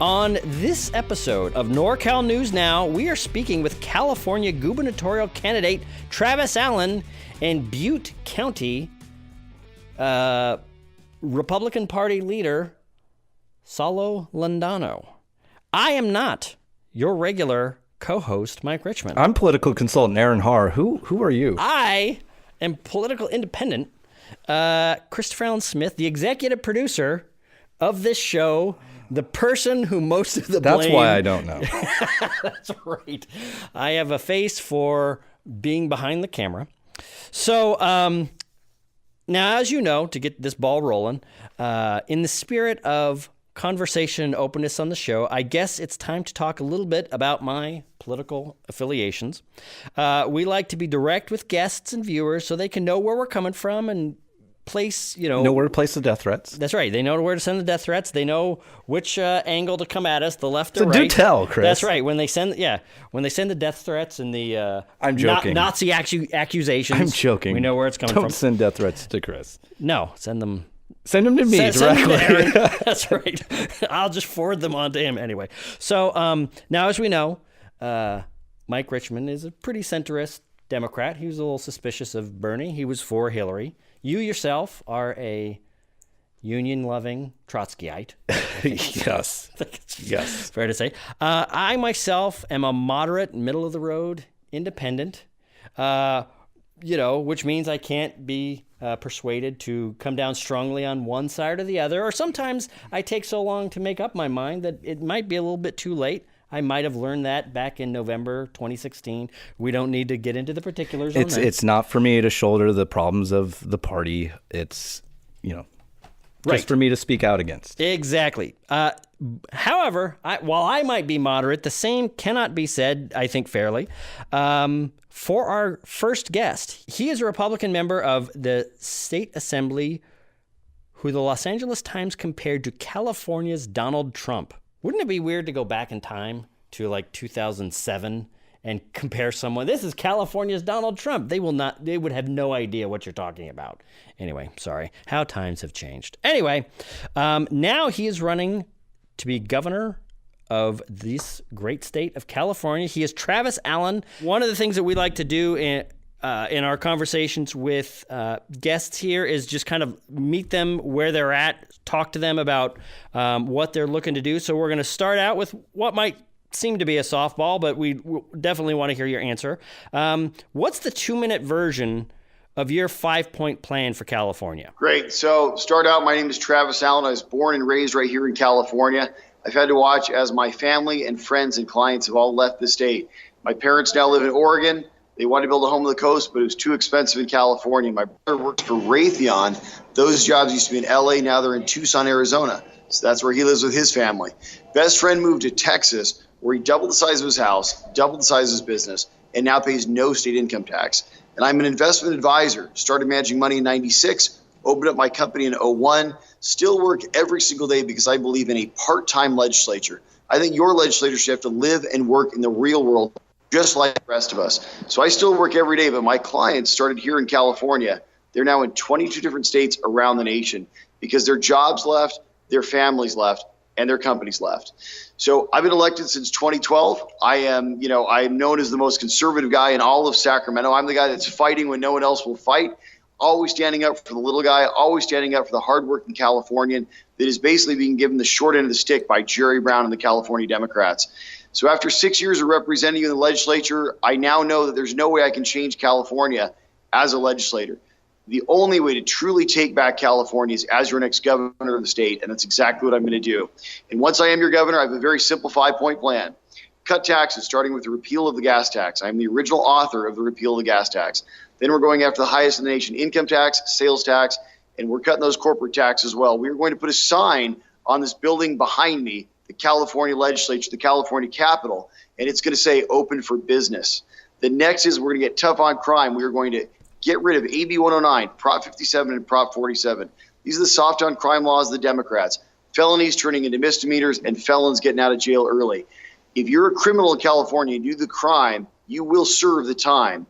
On this episode of NorCal News Now, we are speaking with California gubernatorial candidate Travis Allen and Butte County Republican Party leader Saulo Londono. I am not your regular co-host, Mike Richmond. I'm political consultant Aaron Haar. Who are you? I am political independent Christopher Allen Smith, the executive producer of this show. The person who most of the blame... That's why I don't know. That's right. I have a face for being behind the camera. So now, as you know, to get this ball rolling, in the spirit of conversation and openness on the show, I guess it's time to talk a little bit about my political affiliations. We like to be direct with guests and viewers so they can know where we're coming from and know where to place the death threats. That's right. They know where to send the death threats. They know which angle to come at us, the left or right. So do tell, Chris. That's right. When they send the death threats and the I'm joking. Nazi accusations. I'm joking. We know where it's coming from. Don't send death threats to Chris. No, send them. Send them to me directly. Send them to Aaron. That's right. I'll just forward them on to him anyway. So now, as we know, Mike Richmond is a pretty centrist Democrat. He was a little suspicious of Bernie. He was for Hillary. You yourself are a union-loving Trotskyite. Yes. Yes. Fair to say. I myself am a moderate, middle-of-the-road independent, which means I can't be persuaded to come down strongly on one side or the other. Or sometimes I take so long to make up my mind that it might be a little bit too late. I might have learned that back in November 2016. We don't need to get into the particulars on that. It's not for me to shoulder the problems of the party. It's, just for me to speak out against. Exactly. However, while I might be moderate, the same cannot be said, I think, fairly, for our first guest. He is a Republican member of the State Assembly who the Los Angeles Times compared to California's Donald Trump. Wouldn't it be weird to go back in time to like 2007 and compare someone? This is California's Donald Trump. They would have no idea what you're talking about. Anyway, sorry. How times have changed. Anyway, now he is running to be governor of this great state of California. He is Travis Allen. One of the things that we like to do in our conversations with guests here is just kind of meet them where they're at, talk to them about what they're looking to do. So we're going to start out with what might seem to be a softball, but we definitely want to hear your answer. What's the 2-minute version of your 5-point plan for California? Great. So start out, my name is Travis Allen. I was born and raised right here in California. I've had to watch as my family and friends and clients have all left the state. My parents now live in Oregon. They wanted to build a home on the coast, but it was too expensive in California. My brother works for Raytheon. Those jobs used to be in LA. Now they're in Tucson, Arizona. So that's where he lives with his family. Best friend moved to Texas, where he doubled the size of his house, doubled the size of his business, and now pays no state income tax. And I'm an investment advisor. Started managing money in 96, opened up my company in 01, still work every single day because I believe in a part-time legislature. I think your legislature should have to live and work in the real world, just like the rest of us. So I still work every day, but my clients started here in California. They're now in 22 different states around the nation because their jobs left, their families left, and their companies left. So I've been elected since 2012. I am known as the most conservative guy in all of Sacramento. I'm the guy that's fighting when no one else will fight, always standing up for the little guy, always standing up for the hardworking Californian that is basically being given the short end of the stick by Jerry Brown and the California Democrats. So after 6 years of representing you in the legislature, I now know that there's no way I can change California as a legislator. The only way to truly take back California is as your next governor of the state, and that's exactly what I'm going to do. And once I am your governor, I have a very simple 5-point plan. Cut taxes, starting with the repeal of the gas tax. I'm the original author of the repeal of the gas tax. Then we're going after the highest in the nation, income tax, sales tax, and we're cutting those corporate taxes as well. We're going to put a sign on this building behind me, the California legislature, the California Capitol, and it's going to say open for business. The next is we're going to get tough on crime. We are going to get rid of AB 109, Prop 57, and Prop 47. These are the soft on crime laws of the Democrats. Felonies turning into misdemeanors and felons getting out of jail early. If you're a criminal in California and do the crime, you will serve the time.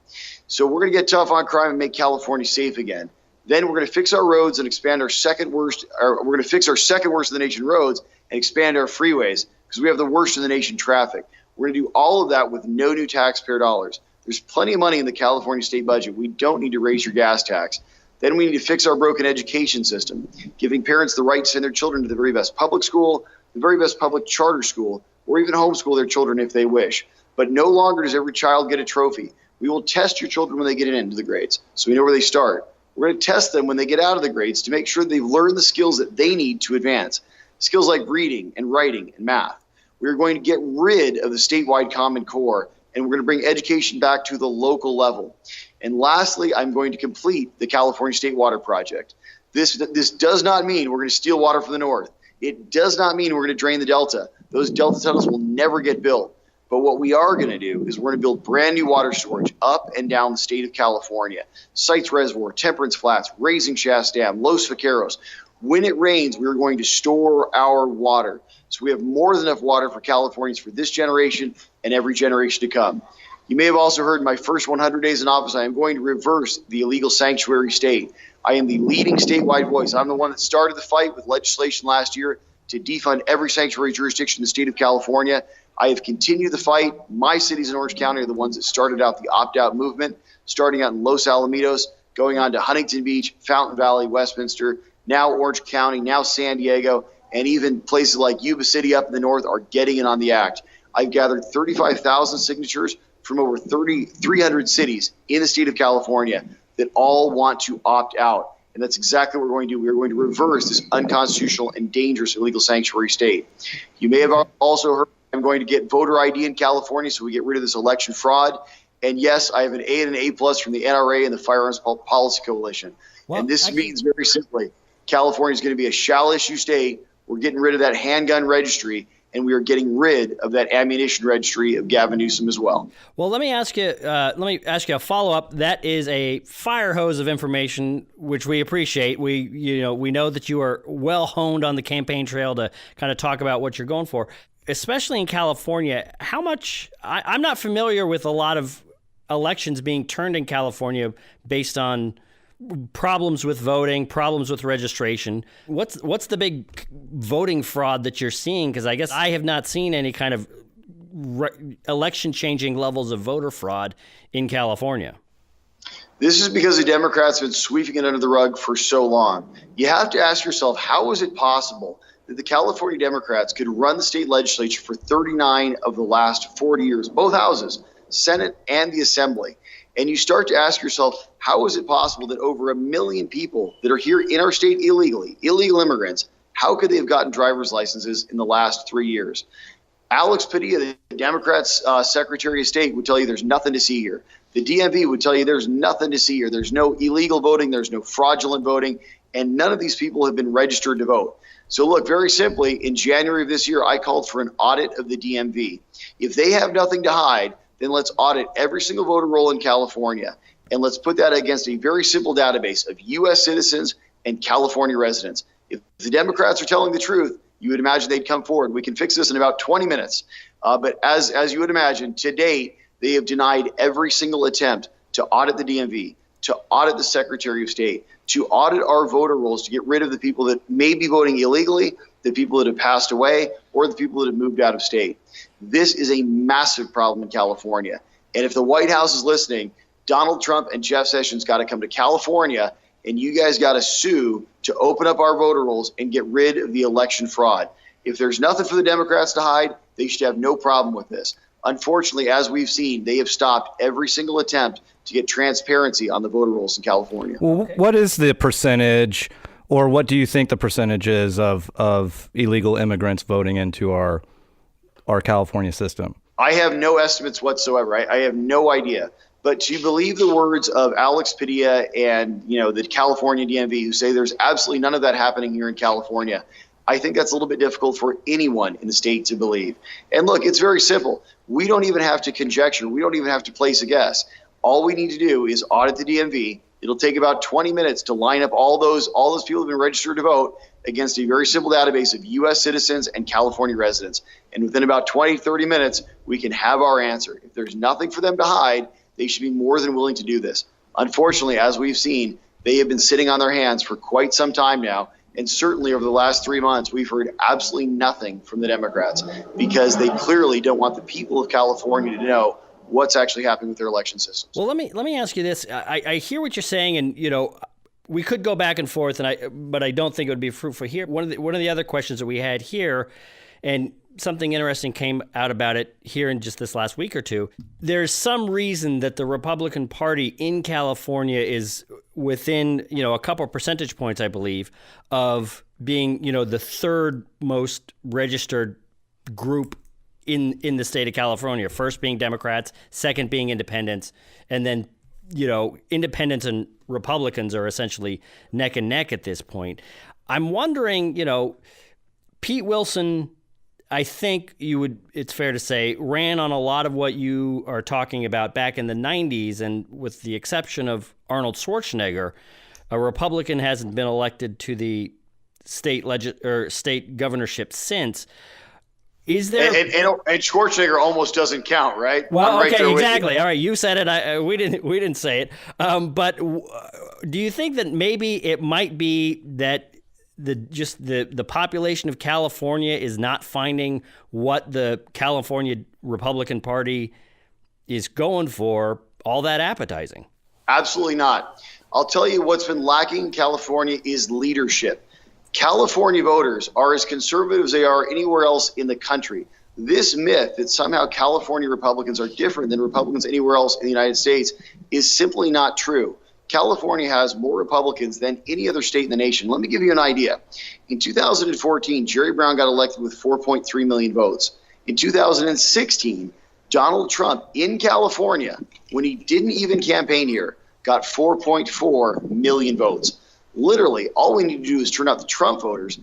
So we're going to get tough on crime and make California safe again. Then we're going to fix our roads and expand our second worst, or we're going to fix our second worst of the nation roads and expand our freeways. because we have the worst in the nation traffic. We're going to do all of that with no new taxpayer dollars. There's plenty of money in the California state budget. We don't need to raise your gas tax. Then we need to fix our broken education system, giving parents the right to send their children to the very best public school, the very best public charter school, or even homeschool their children if they wish. But no longer does every child get a trophy. We will test your children when they get into the grades, so we know where they start. We're going to test them when they get out of the grades to make sure they've learned the skills that they need to advance, skills like reading and writing and math. We're going to get rid of the statewide Common Core, and we're going to bring education back to the local level. And lastly, I'm going to complete the California State Water Project. This does not mean we're going to steal water from the north. It does not mean we're going to drain the Delta. Those Delta tunnels will never get built. But what we are going to do is we're going to build brand new water storage up and down the state of California. Sites Reservoir, Temperance Flats, Raising Shasta Dam, Los Vaqueros. When it rains, we're going to store our water. So we have more than enough water for Californians for this generation and every generation to come. You may have also heard in my first 100 days in office, I am going to reverse the illegal sanctuary state. I am the leading statewide voice. I'm the one that started the fight with legislation last year to defund every sanctuary jurisdiction in the state of California. I have continued the fight. My cities in Orange County are the ones that started out the opt-out movement, starting out in Los Alamitos, going on to Huntington Beach, Fountain Valley, Westminster, now Orange County, now San Diego, and even places like Yuba City up in the north are getting in on the act. I've gathered 35,000 signatures from over 300 cities in the state of California that all want to opt out. And that's exactly what we're going to do. We're going to reverse this unconstitutional and dangerous illegal sanctuary state. You may have also heard I'm going to get voter ID in California so we get rid of this election fraud. And yes, I have an A and an A+ from the NRA and the Firearms Policy Coalition. Well, and this means very simply, California is going to be a shall-issue state. We're getting rid of that handgun registry, and we are getting rid of that ammunition registry of Gavin Newsom as well. Well, let me ask you a follow-up. That is a fire hose of information, which we appreciate. We know that you are well honed on the campaign trail to kind of talk about what you're going for, especially in California. How much I'm not familiar with a lot of elections being turned in California based on problems with voting, problems with registration. What's the big voting fraud that you're seeing? Because I guess I have not seen any kind of election-changing levels of voter fraud in California. This is because the Democrats have been sweeping it under the rug for so long. You have to ask yourself, how is it possible that the California Democrats could run the state legislature for 39 of the last 40 years, both houses, Senate and the Assembly? And you start to ask yourself, how is it possible that over 1 million people that are here in our state illegally, illegal immigrants, how could they have gotten driver's licenses in the last 3 years? Alex Padilla, the Democrats' Secretary of State, would tell you there's nothing to see here. The DMV would tell you there's nothing to see here. There's no illegal voting. There's no fraudulent voting. And none of these people have been registered to vote. So look, very simply, in January of this year, I called for an audit of the DMV. If they have nothing to hide, then let's audit every single voter roll in California. And let's put that against a very simple database of U.S. citizens and California residents. If the Democrats are telling the truth, you would imagine they'd come forward. We can fix this in about 20 minutes. But as you would imagine, to date, they have denied every single attempt to audit the DMV, to audit the Secretary of State, to audit our voter rolls, to get rid of the people that may be voting illegally, the people that have passed away, or the people that have moved out of state. This is a massive problem in California. And if the White House is listening, Donald Trump and Jeff Sessions got to come to California, and you guys got to sue to open up our voter rolls and get rid of the election fraud. If there's nothing for the Democrats to hide, they should have no problem with this. Unfortunately, as we've seen, they have stopped every single attempt to get transparency on the voter rolls in California. Well, what is the percentage, or what do you think the percentage is of illegal immigrants voting into our California system? I have no estimates whatsoever. I have no idea. But to believe the words of Alex Padilla and the California DMV, who say there's absolutely none of that happening here in California, I think that's a little bit difficult for anyone in the state to believe. And look, it's very simple. We don't even have to conjecture. We don't even have to place a guess. All we need to do is audit the DMV. It'll take about 20 minutes to line up all those people who have been registered to vote against a very simple database of U.S. citizens and California residents. And within about 20, 30 minutes, we can have our answer. If there's nothing for them to hide, they should be more than willing to do this. Unfortunately, as we've seen, they have been sitting on their hands for quite some time now, And certainly over the last 3 months, we've heard absolutely nothing from the Democrats because they clearly don't want the people of California to know what's actually happening with their election systems. Well, let me ask you this. I hear what you're saying, and we could go back and forth, but I don't think it would be fruitful here. One of the other questions that we had here, and something interesting came out about it here in just this last week or two. There's some reason that the Republican Party in California is within, a couple of percentage points, I believe, of being, the third most registered group in the state of California. First being Democrats, second being independents, and then, independents and Republicans are essentially neck and neck at this point. I'm wondering, Pete Wilson, I think it's fair to say, ran on a lot of what you are talking about back in the 90s, and with the exception of Arnold Schwarzenegger, a Republican hasn't been elected to the state governorship since. Is there? And Schwarzenegger almost doesn't count, right? Well, okay, exactly. All right, you said it. We didn't say it. But do you think that maybe it might be that the population of California is not finding what the California Republican Party is going for all that appetizing? Absolutely not. I'll tell you what's been lacking in California is leadership. California voters are as conservative as they are anywhere else in the country. This myth that somehow California Republicans are different than Republicans anywhere else in the United States is simply not true. California has more Republicans than any other state in the nation. Let me give you an idea. In 2014, Jerry Brown got elected with 4.3 million votes. In 2016, Donald Trump in California, when he didn't even campaign here, got 4.4 million votes. Literally, all we need to do is turn out the Trump voters,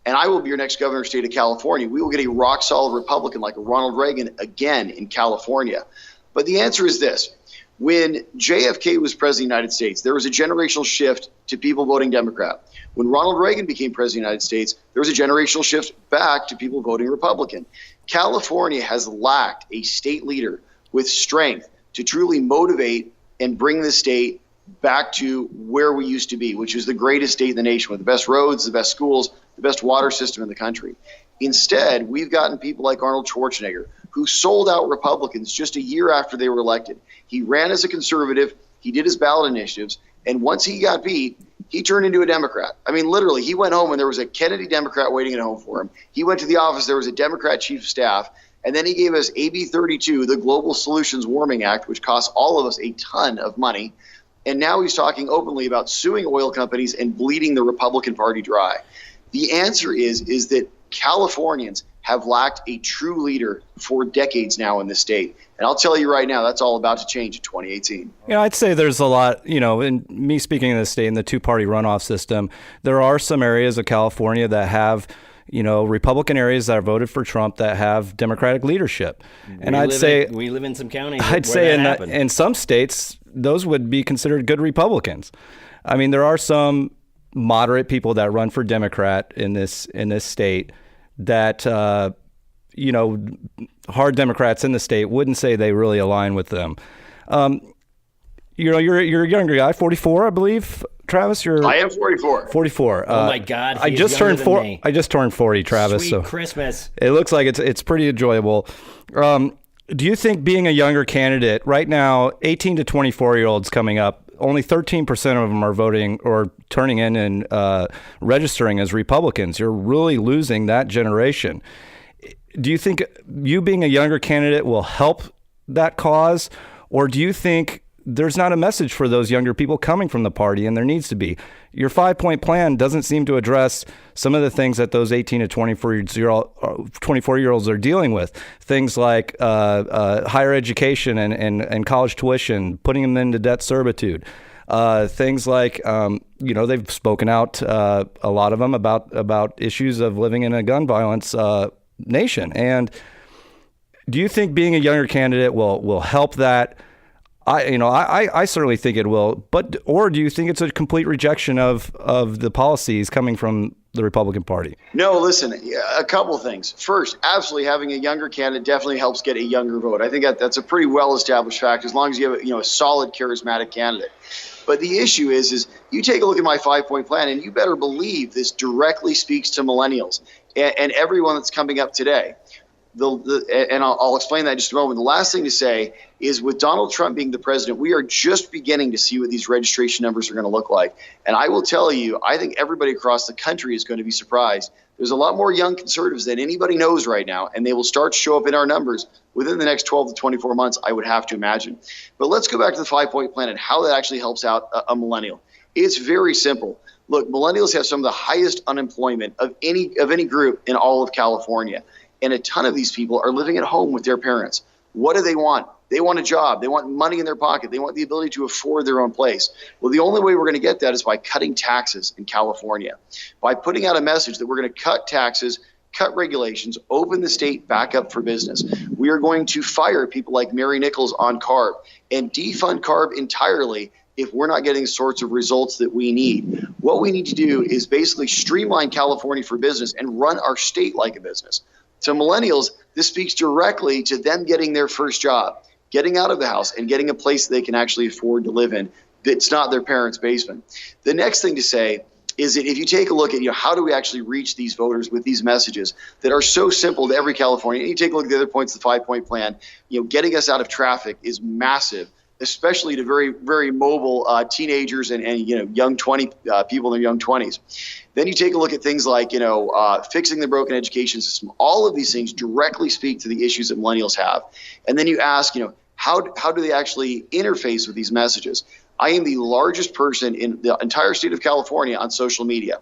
and I will be your next governor of the state of California. We will get a rock-solid Republican like Ronald Reagan again in California. But the answer is this. When JFK was president of the United States, there was a generational shift to people voting Democrat. When Ronald Reagan became president of the United States, there was a generational shift back to people voting Republican. California has lacked a state leader with strength to truly motivate and bring the state back to where we used to be, which is the greatest state in the nation with the best roads, the best schools, the best water system in the country. Instead, we've gotten people like Arnold Schwarzenegger, who sold out Republicans just a year after they were elected. He ran as a conservative, he did his ballot initiatives, and once he got beat, he turned into a Democrat. I mean, literally, he went home and there was a Kennedy Democrat waiting at home for him. He went to the office, there was a Democrat chief of staff, and then he gave us AB 32, the Global Solutions Warming Act, which costs all of us a ton of money. And now he's talking openly about suing oil companies and bleeding the Republican Party dry. The answer is that Californians have lacked a true leader for decades now in this state. And I'll tell you right now, that's all about to change in 2018. I'd say there's a lot, in me speaking of the state, in the two-party runoff system, there are some areas of California that have, Republican areas that are voted for Trump that have Democratic leadership. And we live in some counties. I'd say in some states, those would be considered good Republicans. I mean, there are some moderate people that run for Democrat in this state that, hard Democrats in the state wouldn't say they really align with them. You're a younger guy, 44, I believe, Travis. I am 44. 44. Oh my God! I just turned 40. I just turned 40, Travis. Sweet so Christmas. It looks like it's pretty enjoyable. Do you think being a younger candidate right now, 18 to 24-year-olds coming up, only 13% of them are voting or turning in and registering as Republicans? You're really losing that generation. Do you think you being a younger candidate will help that cause, or do you think there's not a message for those younger people coming from the party, and there needs to be? Your 5-point plan doesn't seem to address some of the things that those 18 to 24-year-olds are dealing with. Things like higher education and college tuition, putting them into debt servitude. Things like, they've spoken out, a lot of them, about issues of living in a gun violence nation. And do you think being a younger candidate will help that? I certainly think it will, or do you think it's a complete rejection of the policies coming from the Republican Party? No, listen, a couple things. First, absolutely having a younger candidate definitely helps get a younger vote. I think that's a pretty well-established fact as long as you have a solid, charismatic candidate. But the issue is you take a look at my 5-point plan, and you better believe this directly speaks to millennials and everyone that's coming up today. And I'll explain that in just a moment. The last thing to say is with Donald Trump being the president, we are just beginning to see what these registration numbers are going to look like. And I will tell you, I think everybody across the country is going to be surprised. There's a lot more young conservatives than anybody knows right now, and they will start to show up in our numbers within the next 12 to 24 months, I would have to imagine. But let's go back to the 5-point plan and how that actually helps out a millennial. It's very simple. Look, millennials have some of the highest unemployment of any group in all of California. And a ton of these people are living at home with their parents. What do they want? They want a job. They want money in their pocket. They want the ability to afford their own place. Well, the only way we're going to get that is by cutting taxes in California, by putting out a message that we're going to cut taxes, cut regulations, open the state back up for business. We are going to fire people like Mary Nichols on CARB and defund CARB entirely if we're not getting the sorts of results that we need. What we need to do is basically streamline California for business and run our state like a business. To millennials, this speaks directly to them getting their first job, getting out of the house and getting a place they can actually afford to live in that's not their parents' basement. The next thing to say is that if you take a look at how do we actually reach these voters with these messages that are so simple to every Californian, and you take a look at the other points of the 5-point plan, getting us out of traffic is massive, especially to very, very mobile teenagers and young people in their young 20s. Then you take a look at things like, fixing the broken education system. All of these things directly speak to the issues that millennials have. And then you ask, how do they actually interface with these messages? I am the largest person in the entire state of California on social media.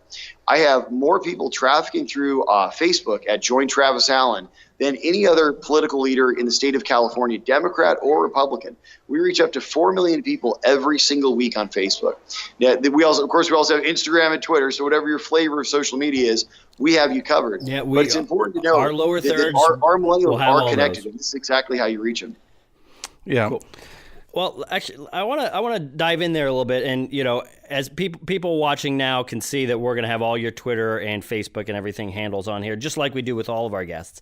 I have more people trafficking through Facebook at Join Travis Allen than any other political leader in the state of California, Democrat or Republican. We reach up to 4 million people every single week on Facebook. Now, we also have Instagram and Twitter, so whatever your flavor of social media is, we have you covered. Yeah, but it's important to know our lower thirds, our millennials are connected, and this is exactly how you reach them. Yeah. Cool. Well, actually, I want to dive in there a little bit, and as people watching now can see that we're going to have all your Twitter and Facebook and everything handles on here, just like we do with all of our guests.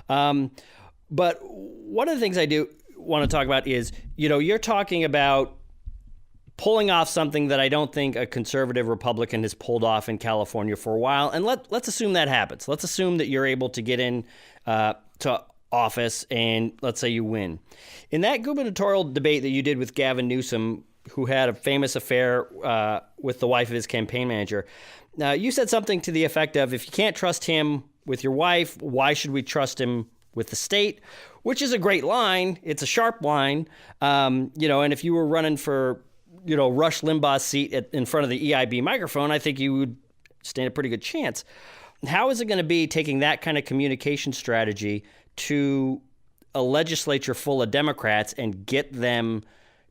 But one of the things I do want to talk about is, you're talking about pulling off something that I don't think a conservative Republican has pulled off in California for a while, and let's assume that happens. Let's assume that you're able to get in to office and let's say you win. In that gubernatorial debate that you did with Gavin Newsom, who had a famous affair with the wife of his campaign manager, you said something to the effect of, if you can't trust him with your wife, why should we trust him with the state? Which is a great line. It's a sharp line. And if you were running for, Rush Limbaugh's seat in front of the EIB microphone, I think you would stand a pretty good chance. How is it going to be taking that kind of communication strategy to a legislature full of Democrats and get them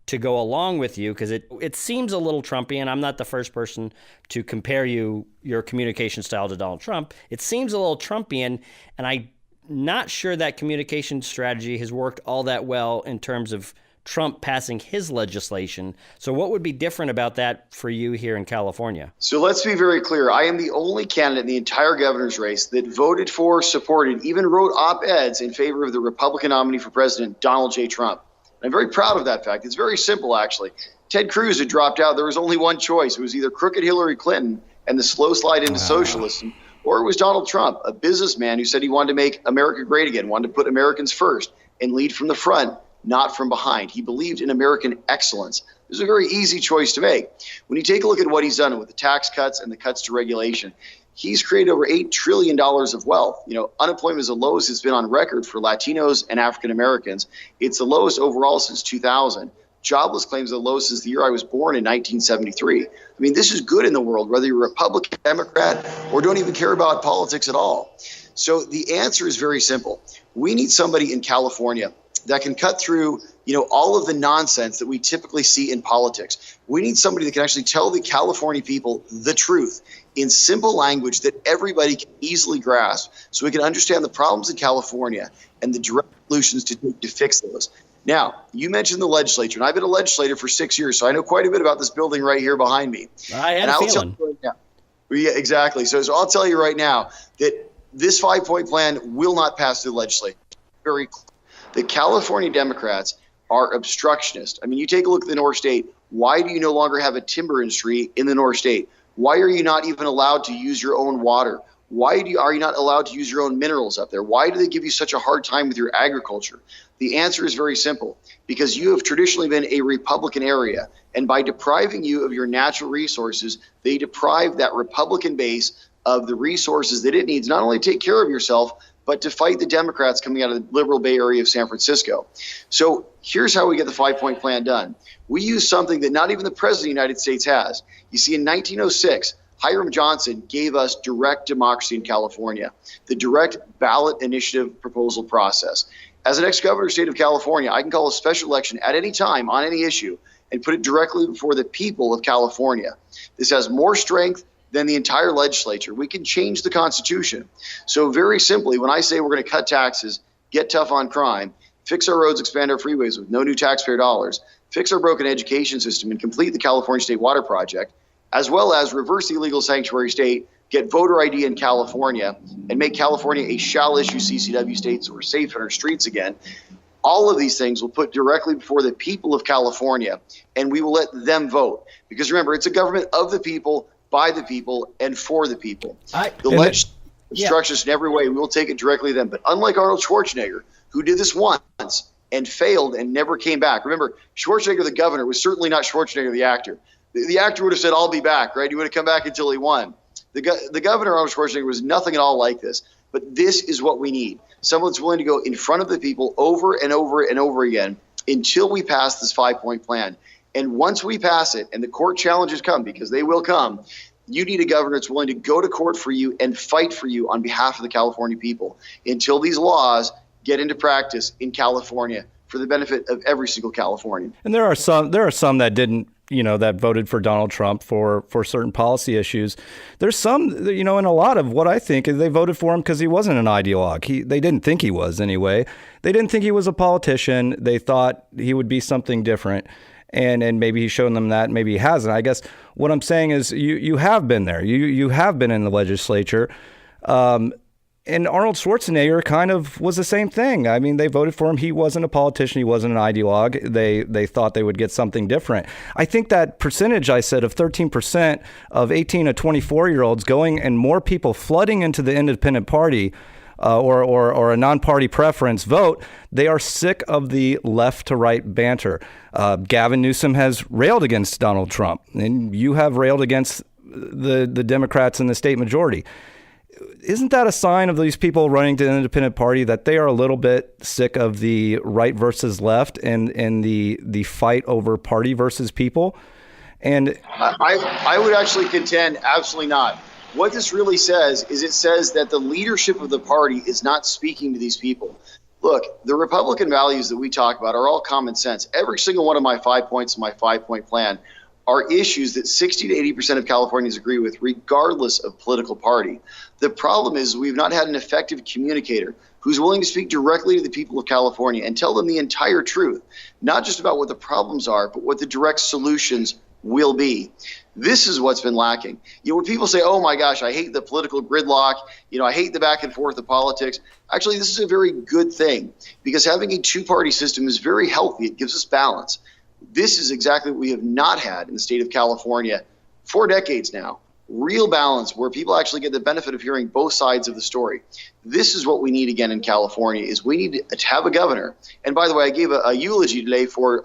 to go along with you? Because it seems a little Trumpian. I'm not the first person to compare your communication style to Donald Trump. It seems a little Trumpian, and I'm not sure that communication strategy has worked all that well in terms of Trump passing his legislation. So what would be different about that for you here in California? So let's be very clear. I am the only candidate in the entire governor's race that voted for, supported, even wrote op-eds in favor of the Republican nominee for president, Donald J. Trump. I'm very proud of that fact. It's very simple, actually. Ted Cruz had dropped out. There was only one choice. It was either crooked Hillary Clinton and the slow slide into socialism, or it was Donald Trump, a businessman who said he wanted to make America great again, wanted to put Americans first and lead from the front, not from behind. He believed in American excellence. It was a very easy choice to make. When you take a look at what he's done with the tax cuts and the cuts to regulation, he's created over $8 trillion of wealth. Unemployment is the lowest it's been on record for Latinos and African Americans. It's the lowest overall since 2000. Jobless claims are the lowest since the year I was born in 1973. I mean, this is good in the world, whether you're Republican, Democrat, or don't even care about politics at all. So the answer is very simple. We need somebody in California that can cut through, all of the nonsense that we typically see in politics. We need somebody that can actually tell the California people the truth in simple language that everybody can easily grasp, so we can understand the problems in California and the direct solutions to take to fix those. Now, you mentioned the legislature, and I've been a legislator for 6 years, so I know quite a bit about this building right here behind me. I had a feeling. Yeah, exactly. So I'll tell you right now that this 5-point plan will not pass through the legislature. Very clear. The California Democrats are obstructionist. I mean, you take a look at the North State. Why do you no longer have a timber industry in the North State? Why are you not even allowed to use your own water? Why are you not allowed to use your own minerals up there? Why do they give you such a hard time with your agriculture? The answer is very simple, because you have traditionally been a Republican area. And by depriving you of your natural resources, they deprive that Republican base of the resources that it needs, not only to take care of yourself, but to fight the Democrats coming out of the liberal Bay Area of San Francisco. So here's how we get the 5-point plan done. We use something that not even the President of the United States has. You see, in 1906, Hiram Johnson gave us direct democracy in California, the direct ballot initiative proposal process. As an ex-governor of the state of California, I can call a special election at any time on any issue and put it directly before the people of California. This has more strength than the entire legislature. We can change the Constitution. So very simply, when I say we're going to cut taxes, get tough on crime, fix our roads, expand our freeways with no new taxpayer dollars, fix our broken education system, and complete the California State Water Project, as well as reverse the illegal sanctuary state, get voter ID in California, and make California a shall-issue CCW state so we're safe in our streets again. All of these things will put directly before the people of California, and we will let them vote. Because remember, it's a government of the people, by the people, and for the people. Obstructionist in every way, we will take it directly to them. But unlike Arnold Schwarzenegger, who did this once and failed and never came back. Remember, Schwarzenegger, the governor, was certainly not Schwarzenegger, the actor. The actor would have said, I'll be back, right? He would have come back until he won. The governor, Arnold Schwarzenegger, was nothing at all like this. But this is what we need. Someone that's willing to go in front of the people over and over and over again until we pass this 5-point plan. And once we pass it, and the court challenges come, because they will come, you need a governor that's willing to go to court for you and fight for you on behalf of the California people until these laws get into practice in California for the benefit of every single Californian. And there are some that didn't, that voted for Donald Trump for certain policy issues. There's some, and a lot of what I think is they voted for him because he wasn't an ideologue. They didn't think he was anyway. They didn't think he was a politician. They thought he would be something different. And maybe he's shown them that, maybe he hasn't. I guess what I'm saying is you have been there. You have been in the legislature. And Arnold Schwarzenegger kind of was the same thing. I mean, they voted for him. He wasn't a politician. He wasn't an ideologue. They thought they would get something different. I think that percentage I said of 13% of 18 to 24-year-olds going and more people flooding into the independent party or a non-party preference vote, they are sick of the left to right banter. Gavin Newsom has railed against Donald Trump, and you have railed against the Democrats in the state majority. Isn't that a sign of these people running to the independent party that they are a little bit sick of the right versus left and the fight over party versus people? And I would actually contend absolutely not. What this really says is it says that the leadership of the party is not speaking to these people. Look, the Republican values that we talk about are all common sense. Every single one of my 5 points in my 5-point plan are issues that 60 to 80% of Californians agree with, regardless of political party. The problem is we've not had an effective communicator who's willing to speak directly to the people of California and tell them the entire truth, not just about what the problems are, but what the direct solutions will be. This is what's been lacking. When people say, oh my gosh, I hate the political gridlock, I hate the back and forth of politics. Actually, this is a very good thing, because having a two-party system is very healthy. It gives us balance. This is exactly what we have not had in the state of California for decades now. Real balance where people actually get the benefit of hearing both sides of the story. This is what we need again in California, is we need to have a governor. And by the way, I gave a eulogy today for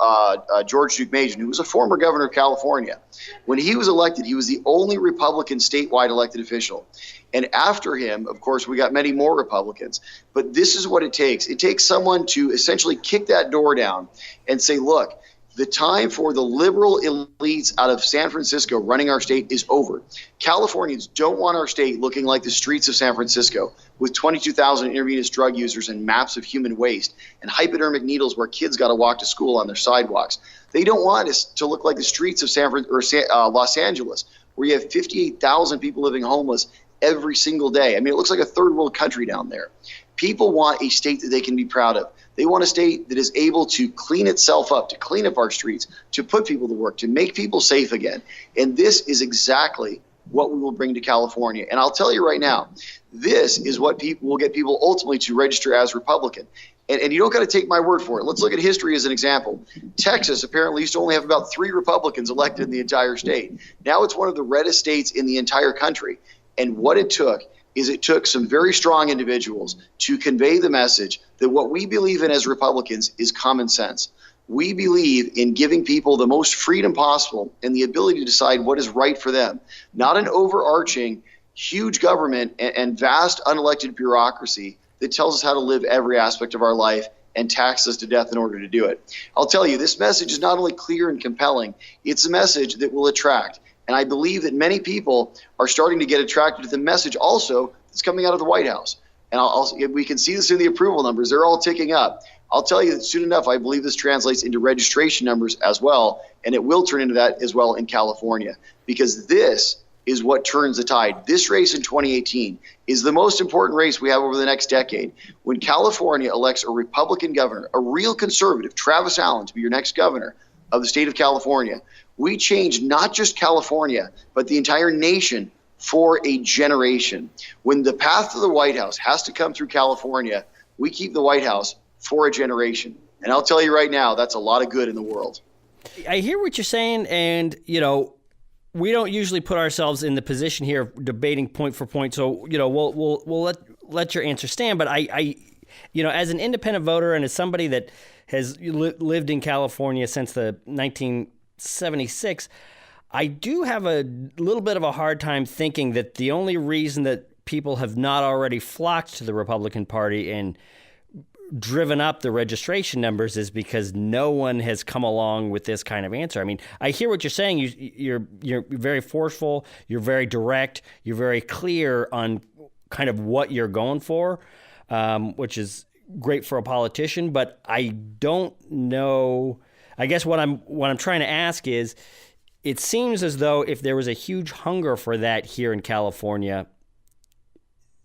George Deukmejian, who was a former governor of California. When he was elected, he was the only Republican statewide elected official. And after him, of course, we got many more Republicans. But this is what it takes. It takes someone to essentially kick that door down and say, look, the time for the liberal elites out of San Francisco running our state is over. Californians don't want our state looking like the streets of San Francisco with 22,000 intravenous drug users and maps of human waste and hypodermic needles where kids got to walk to school on their sidewalks. They don't want us to look like the streets of Los Angeles, where you have 58,000 people living homeless every single day. I mean, it looks like a third world country down there. People want a state that they can be proud of. They want a state that is able to clean itself up, to clean up our streets, to put people to work, to make people safe again. And this is exactly what we will bring to California. And I'll tell you right now, this is what will get people ultimately to register as Republican. And you don't got to take my word for it. Let's look at history as an example. Texas apparently used to only have about 3 Republicans elected in the entire state. Now it's one of the reddest states in the entire country. And what it took some very strong individuals to convey the message that what we believe in as Republicans is common sense. We believe in giving people the most freedom possible and the ability to decide what is right for them, not an overarching, huge government and vast unelected bureaucracy that tells us how to live every aspect of our life and tax us to death in order to do it. I'll tell you, this message is not only clear and compelling, it's a message that will attract. And I believe that many people are starting to get attracted to the message also that's coming out of the White House. And we can see this in the approval numbers. They're all ticking up. I'll tell you that soon enough, I believe this translates into registration numbers as well, and it will turn into that as well in California, because this is what turns the tide. This race in 2018 is the most important race we have over the next decade. When California elects a Republican governor, a real conservative, Travis Allen, to be your next governor of the state of California, we change not just California, but the entire nation for a generation. When the path to the White House has to come through California, we keep the White House for a generation. And I'll tell you right now, that's a lot of good in the world. I hear what you're saying, and, we don't usually put ourselves in the position here of debating point for point, so, we'll let your answer stand. But I as an independent voter and as somebody that has lived in California since the 1976, I do have a little bit of a hard time thinking that the only reason that people have not already flocked to the Republican Party and driven up the registration numbers is because no one has come along with this kind of answer. I mean, I hear what you're saying. You're very forceful. You're very direct. You're very clear on kind of what you're going for, which is great for a politician. But I don't know. I guess what I'm trying to ask is, it seems as though if there was a huge hunger for that here in California,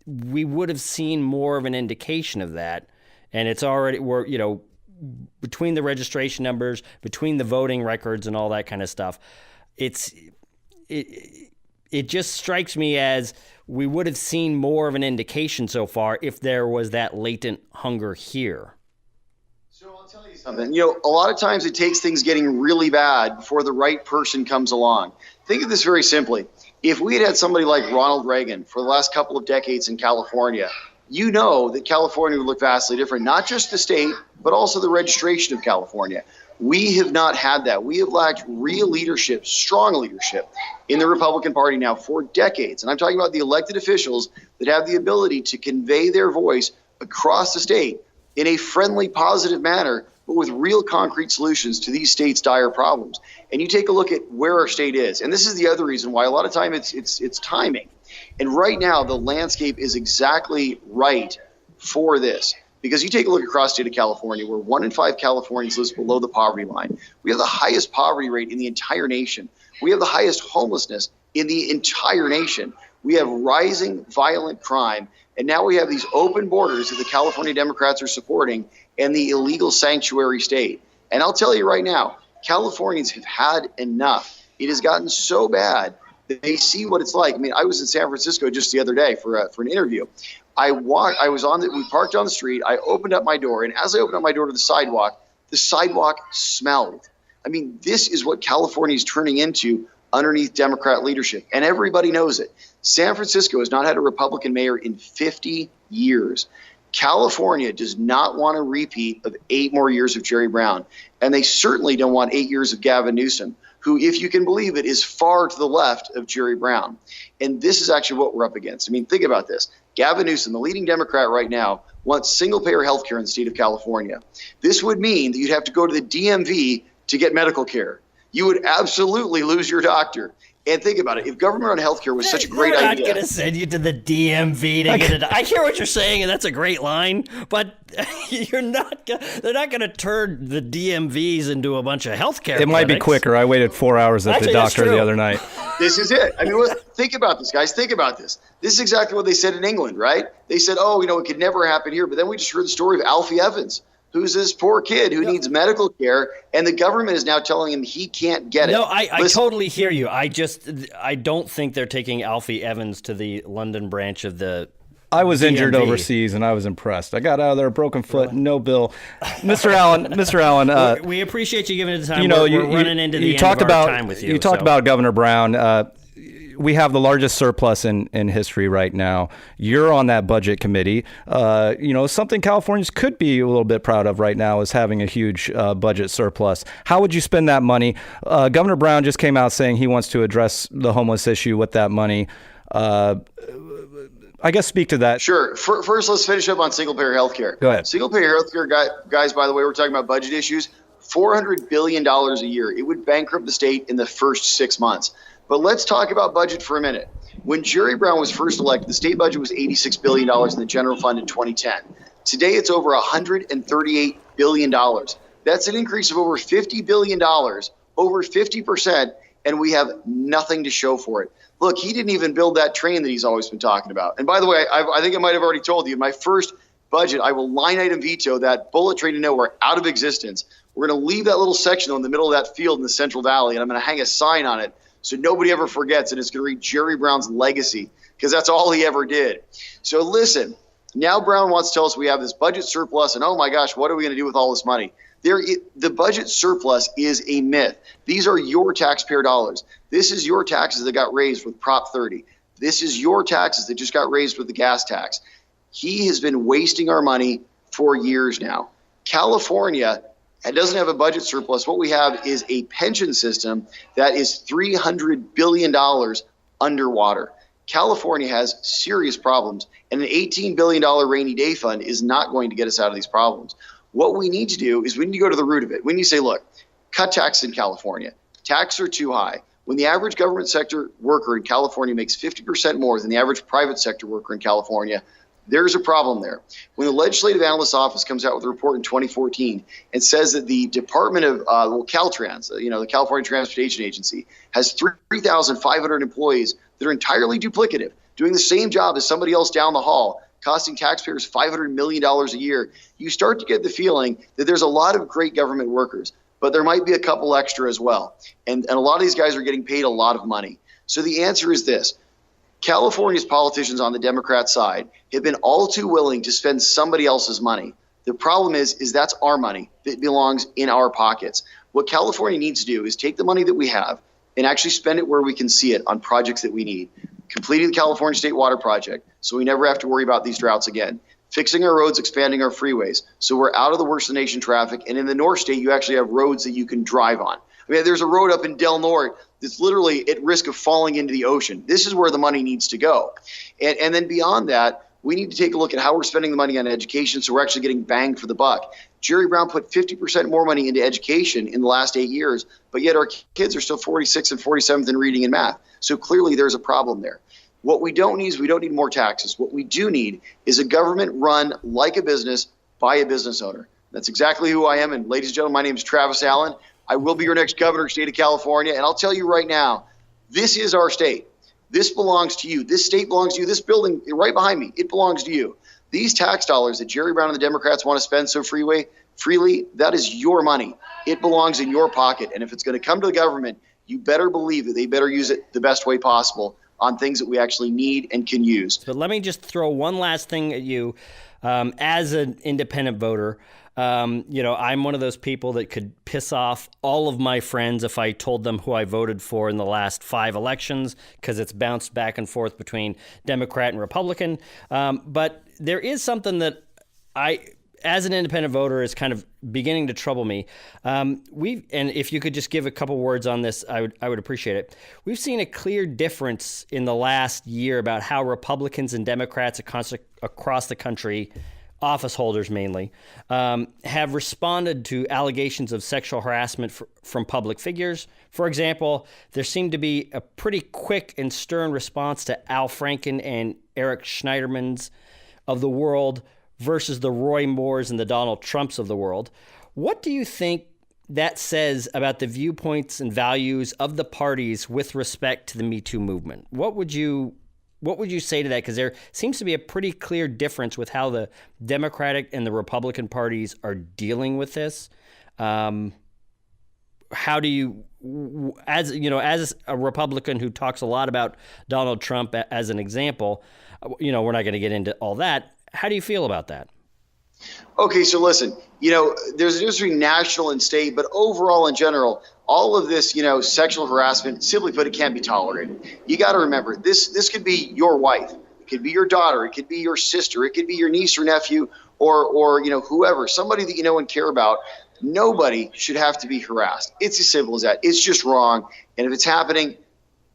we would have seen more of an indication of that. And it's already, between the registration numbers, between the voting records and all that kind of stuff, it just strikes me as we would have seen more of an indication so far if there was that latent hunger here. So I'll tell you something. A lot of times it takes things getting really bad before the right person comes along. Think of this very simply. If we had somebody like Ronald Reagan for the last couple of decades in California, you know that California would look vastly different, not just the state, but also the registration of California. We have not had that. We have lacked real leadership, strong leadership in the Republican Party now for decades. And I'm talking about the elected officials that have the ability to convey their voice across the state in a friendly, positive manner, but with real concrete solutions to these states' dire problems. And you take a look at where our state is. And this is the other reason why a lot of time it's timing. And right now, the landscape is exactly right for this. Because you take a look across the state of California, where 1 in 5 Californians lives below the poverty line. We have the highest poverty rate in the entire nation. We have the highest homelessness in the entire nation. We have rising violent crime. And now we have these open borders that the California Democrats are supporting and the illegal sanctuary state. And I'll tell you right now, Californians have had enough. It has gotten so bad that they see what it's like. I mean, I was in San Francisco just the other day for an interview. We parked on the street. I opened up my door. And as I opened up my door to the sidewalk smelled. I mean, this is what California is turning into underneath Democrat leadership. And everybody knows it. San Francisco has not had a Republican mayor in 50 years. California does not want a repeat of 8 more years of Jerry Brown. And they certainly don't want 8 years of Gavin Newsom, who, if you can believe it, is far to the left of Jerry Brown. And this is actually what we're up against. I mean, think about this. Gavin Newsom, the leading Democrat right now, wants single-payer health care in the state of California. This would mean that you'd have to go to the DMV to get medical care. You would absolutely lose your doctor. And think about it. If government-run health care was such a great idea. They're not going to send you to the DMV to get it. I hear what you're saying, and that's a great line, but they're not going to turn the DMVs into a bunch of health care clinics. Might be quicker. I waited 4 hours at the doctor the other night. This is it. I mean, think about this, guys. Think about this. This is exactly what they said in England, right? They said, it could never happen here. But then we just heard the story of Alfie Evans, who's this poor kid who needs medical care, and the government is now telling him he can't get it. No, I totally hear you. I don't think they're taking Alfie Evans to the London branch of the I was injured DMV. overseas, and I was impressed. I got out of there, broken foot, no bill. Mr. Allen, we appreciate you giving it the time. you know, we're running into the end of our time with you. You talked about Governor Brown. We have the largest surplus in history right now. You're on that budget committee. Something Californians could be a little bit proud of right now is having a huge budget surplus. How would you spend that money? Governor Brown just came out saying he wants to address the homeless issue with that money. I guess speak to that. Sure. First, let's finish up on single-payer health care. Go ahead. Single-payer health care, guys, by the way, we're talking about budget issues, $400 billion a year. It would bankrupt the state in the first 6 months. But let's talk about budget for a minute. When Jerry Brown was first elected, the state budget was $86 billion in the general fund in 2010. Today, it's over $138 billion. That's an increase of over $50 billion, over 50%, and we have nothing to show for it. Look, he didn't even build that train that he's always been talking about. And by the way, I think I might have already told you, in my first budget, I will line item veto that bullet train to nowhere out of existence. We're going to leave that little section in the middle of that field in the Central Valley, and I'm going to hang a sign on it so nobody ever forgets, and it's going to read Jerry Brown's legacy, because that's all he ever did. So listen, now Brown wants to tell us we have this budget surplus, and oh my gosh, what are we going to do with all this money? The budget surplus is a myth. These are your taxpayer dollars. This is your taxes that got raised with Prop 30. This is your taxes that just got raised with the gas tax. He has been wasting our money for years now. California doesn't have a budget surplus. What we have is a pension system that is $300 billion underwater. California has serious problems, and an $18 billion rainy day fund is not going to get us out of these problems. What we need to do is we need to go to the root of it. We need to say, look, cut taxes in California. Taxes are too high. When the average government sector worker in California makes 50% more than the average private sector worker in California, there's a problem there. When the Legislative Analyst's Office comes out with a report in 2014 and says that the Department of Caltrans, the California Transportation Agency, has 3,500 employees that are entirely duplicative, doing the same job as somebody else down the hall, costing taxpayers $500 million a year, you start to get the feeling that there's a lot of great government workers, but there might be a couple extra as well. And a lot of these guys are getting paid a lot of money. So the answer is this. California's politicians on the Democrat side have been all too willing to spend somebody else's money. The problem is that's our money that belongs in our pockets. What California needs to do is take the money that we have and actually spend it where we can see it on projects that we need. Completing the California State Water Project so we never have to worry about these droughts again. Fixing our roads, expanding our freeways so we're out of the worst of the nation traffic. And in the North State, you actually have roads that you can drive on. I mean, there's a road up in Del Norte that's literally at risk of falling into the ocean. This is where the money needs to go. And then beyond that, we need to take a look at how we're spending the money on education so we're actually getting bang for the buck. Jerry Brown put 50% more money into education in the last 8 years, but yet our kids are still 46th and 47th in reading and math. So clearly there's a problem there. What we don't need is we don't need more taxes. What we do need is a government run like a business by a business owner. That's exactly who I am. And ladies and gentlemen, my name is Travis Allen. I will be your next governor of the state of California. And I'll tell you right now, this is our state. This belongs to you. This state belongs to you. This building right behind me, it belongs to you. These tax dollars that Jerry Brown and the Democrats want to spend so freely, that is your money. It belongs in your pocket. And if it's going to come to the government, you better believe that they better use it the best way possible on things that we actually need and can use. But let me just throw one last thing at you. As an independent voter, I'm one of those people that could piss off all of my friends if I told them who I voted for in the last 5 elections, because it's bounced back and forth between Democrat and Republican. But there is something that as an independent voter, is kind of beginning to trouble me. And if you could just give a couple words on this, I would appreciate it. We've seen a clear difference in the last year about how Republicans and Democrats across the country, office holders mainly, have responded to allegations of sexual harassment from public figures. For example, there seemed to be a pretty quick and stern response to Al Franken and Eric Schneiderman's of the world versus the Roy Moores and the Donald Trumps of the world. What do you think that says about the viewpoints and values of the parties with respect to the Me Too movement? What would you what would you say to that? Because there seems to be a pretty clear difference with how the Democratic and the Republican parties are dealing with this. How do you, as a Republican who talks a lot about Donald Trump as an example, we're not going to get into all that. How do you feel about that? Okay, so listen, there's a difference between national and state, but overall in general, all of this, sexual harassment, simply put, it can't be tolerated. You got to remember, this could be your wife, it could be your daughter, it could be your sister, it could be your niece or nephew, or whoever, somebody that you know and care about. Nobody should have to be harassed. It's as simple as that. It's just wrong, and if it's happening,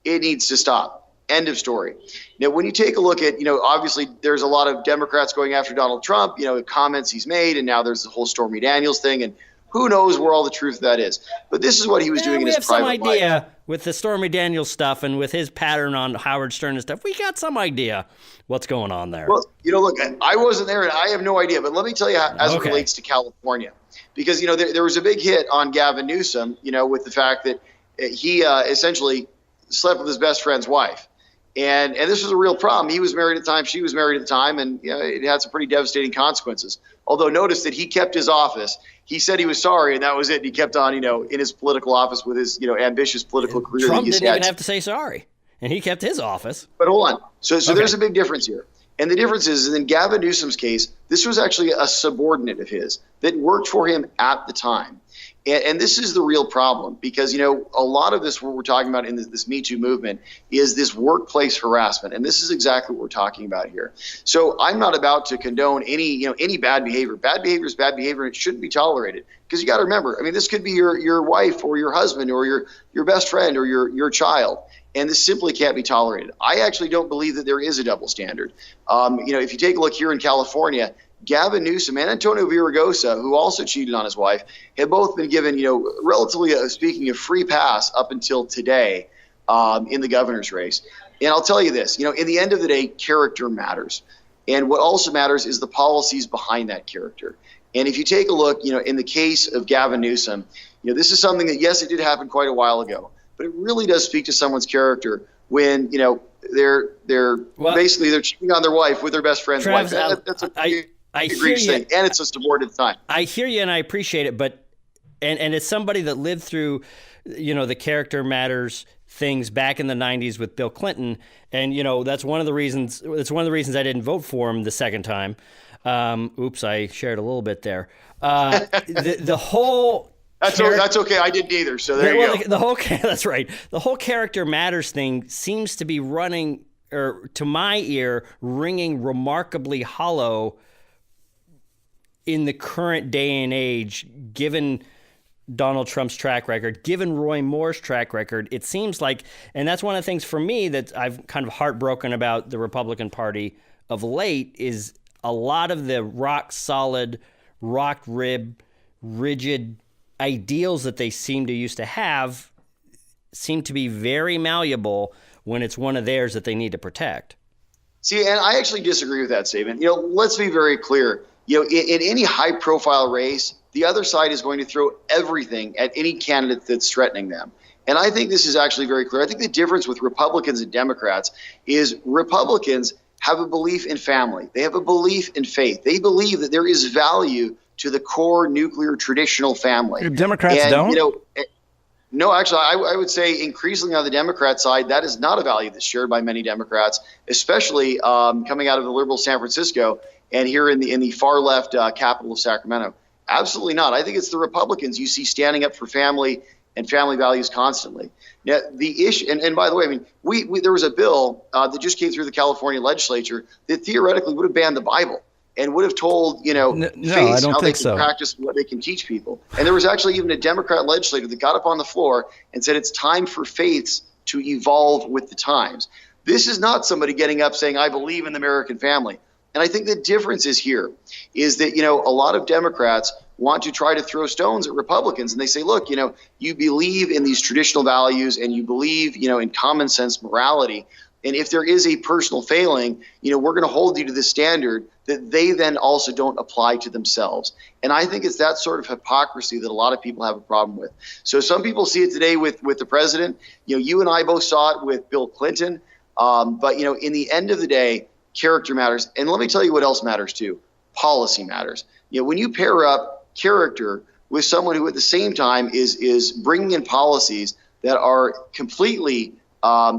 it needs to stop. End of story. Now, when you take a look at, obviously there's a lot of Democrats going after Donald Trump, comments he's made, and now there's the whole Stormy Daniels thing, and who knows where all the truth of that is. But this is what he was doing in his private life. We have some idea with the Stormy Daniels stuff and with his pattern on Howard Stern and stuff. We got some idea what's going on there. Well, look, I wasn't there and I have no idea, but let me tell you how, as it relates to California, because, there was a big hit on Gavin Newsom, with the fact that he essentially slept with his best friend's wife. And this was a real problem. He was married at the time. She was married at the time. And it had some pretty devastating consequences. Although notice that he kept his office. He said he was sorry, and that was it. And he kept on, in his political office with his, ambitious political career. Trump didn't even have to say sorry. And he kept his office. But hold on. So there's a big difference here. And the difference is, in Gavin Newsom's case, this was actually a subordinate of his that worked for him at the time. And this is the real problem because, a lot of this, what we're talking about in this Me Too movement is this workplace harassment. And this is exactly what we're talking about here. So I'm not about to condone any bad behavior. Bad behavior is bad behavior, and it shouldn't be tolerated. Because you got to remember, this could be your wife or your husband or your best friend or your child. And this simply can't be tolerated. I actually don't believe that there is a double standard. If you take a look here in California, Gavin Newsom and Antonio Villaraigosa, who also cheated on his wife, have both been given, relatively speaking, a free pass up until today in the governor's race. And I'll tell you this, in the end of the day, character matters. And what also matters is the policies behind that character. And if you take a look, in the case of Gavin Newsom, this is something that, yes, it did happen quite a while ago, but it really does speak to someone's character when, they're cheating on their wife with their best friend's Travis, wife. That's I hear you, and it's a subordinate time. I hear you and I appreciate it, but and it's somebody that lived through, the character matters things back in the 90s with Bill Clinton, and that's one of the reasons. It's one of the reasons I didn't vote for him the second time. Oops, I shared a little bit there. The whole. That's okay. I didn't either. So there you go. That's right. The whole character matters thing seems to be running, or to my ear, ringing remarkably hollow in the current day and age, given Donald Trump's track record, given Roy Moore's track record. It seems like, and that's one of the things for me that I've kind of heartbroken about the Republican Party of late, is a lot of the rock solid, rock rib, rigid ideals that they seem to used to have seem to be very malleable when it's one of theirs that they need to protect. See, and I actually disagree with that statement. Let's be very clear. In any high-profile race, the other side is going to throw everything at any candidate that's threatening them. And I think this is actually very clear. I think the difference with Republicans and Democrats is Republicans have a belief in family. They have a belief in faith. They believe that there is value to the core nuclear traditional family. Democrats don't? No, actually, I would say increasingly on the Democrat side, that is not a value that's shared by many Democrats, especially coming out of the liberal San Francisco and here in the far left capital of Sacramento. Absolutely not. I think it's the Republicans you see standing up for family and family values constantly. Now, the issue, and by the way, there was a bill that just came through the California legislature that theoretically would have banned the Bible and would have told, faiths how they can practice what they can teach people. And there was actually even a Democrat legislator that got up on the floor and said it's time for faiths to evolve with the times. This is not somebody getting up saying, I believe in the American family. And I think the difference is here is that, a lot of Democrats want to try to throw stones at Republicans. And they say, look, you believe in these traditional values and you believe, in common sense morality. And if there is a personal failing, we're going to hold you to the standard that they then also don't apply to themselves. And I think it's that sort of hypocrisy that a lot of people have a problem with. So some people see it today with the president. You and I both saw it with Bill Clinton. But, in the end of the day, character matters. And let me tell you what else matters too. Policy matters. When you pair up character with someone who at the same time is bringing in policies that are completely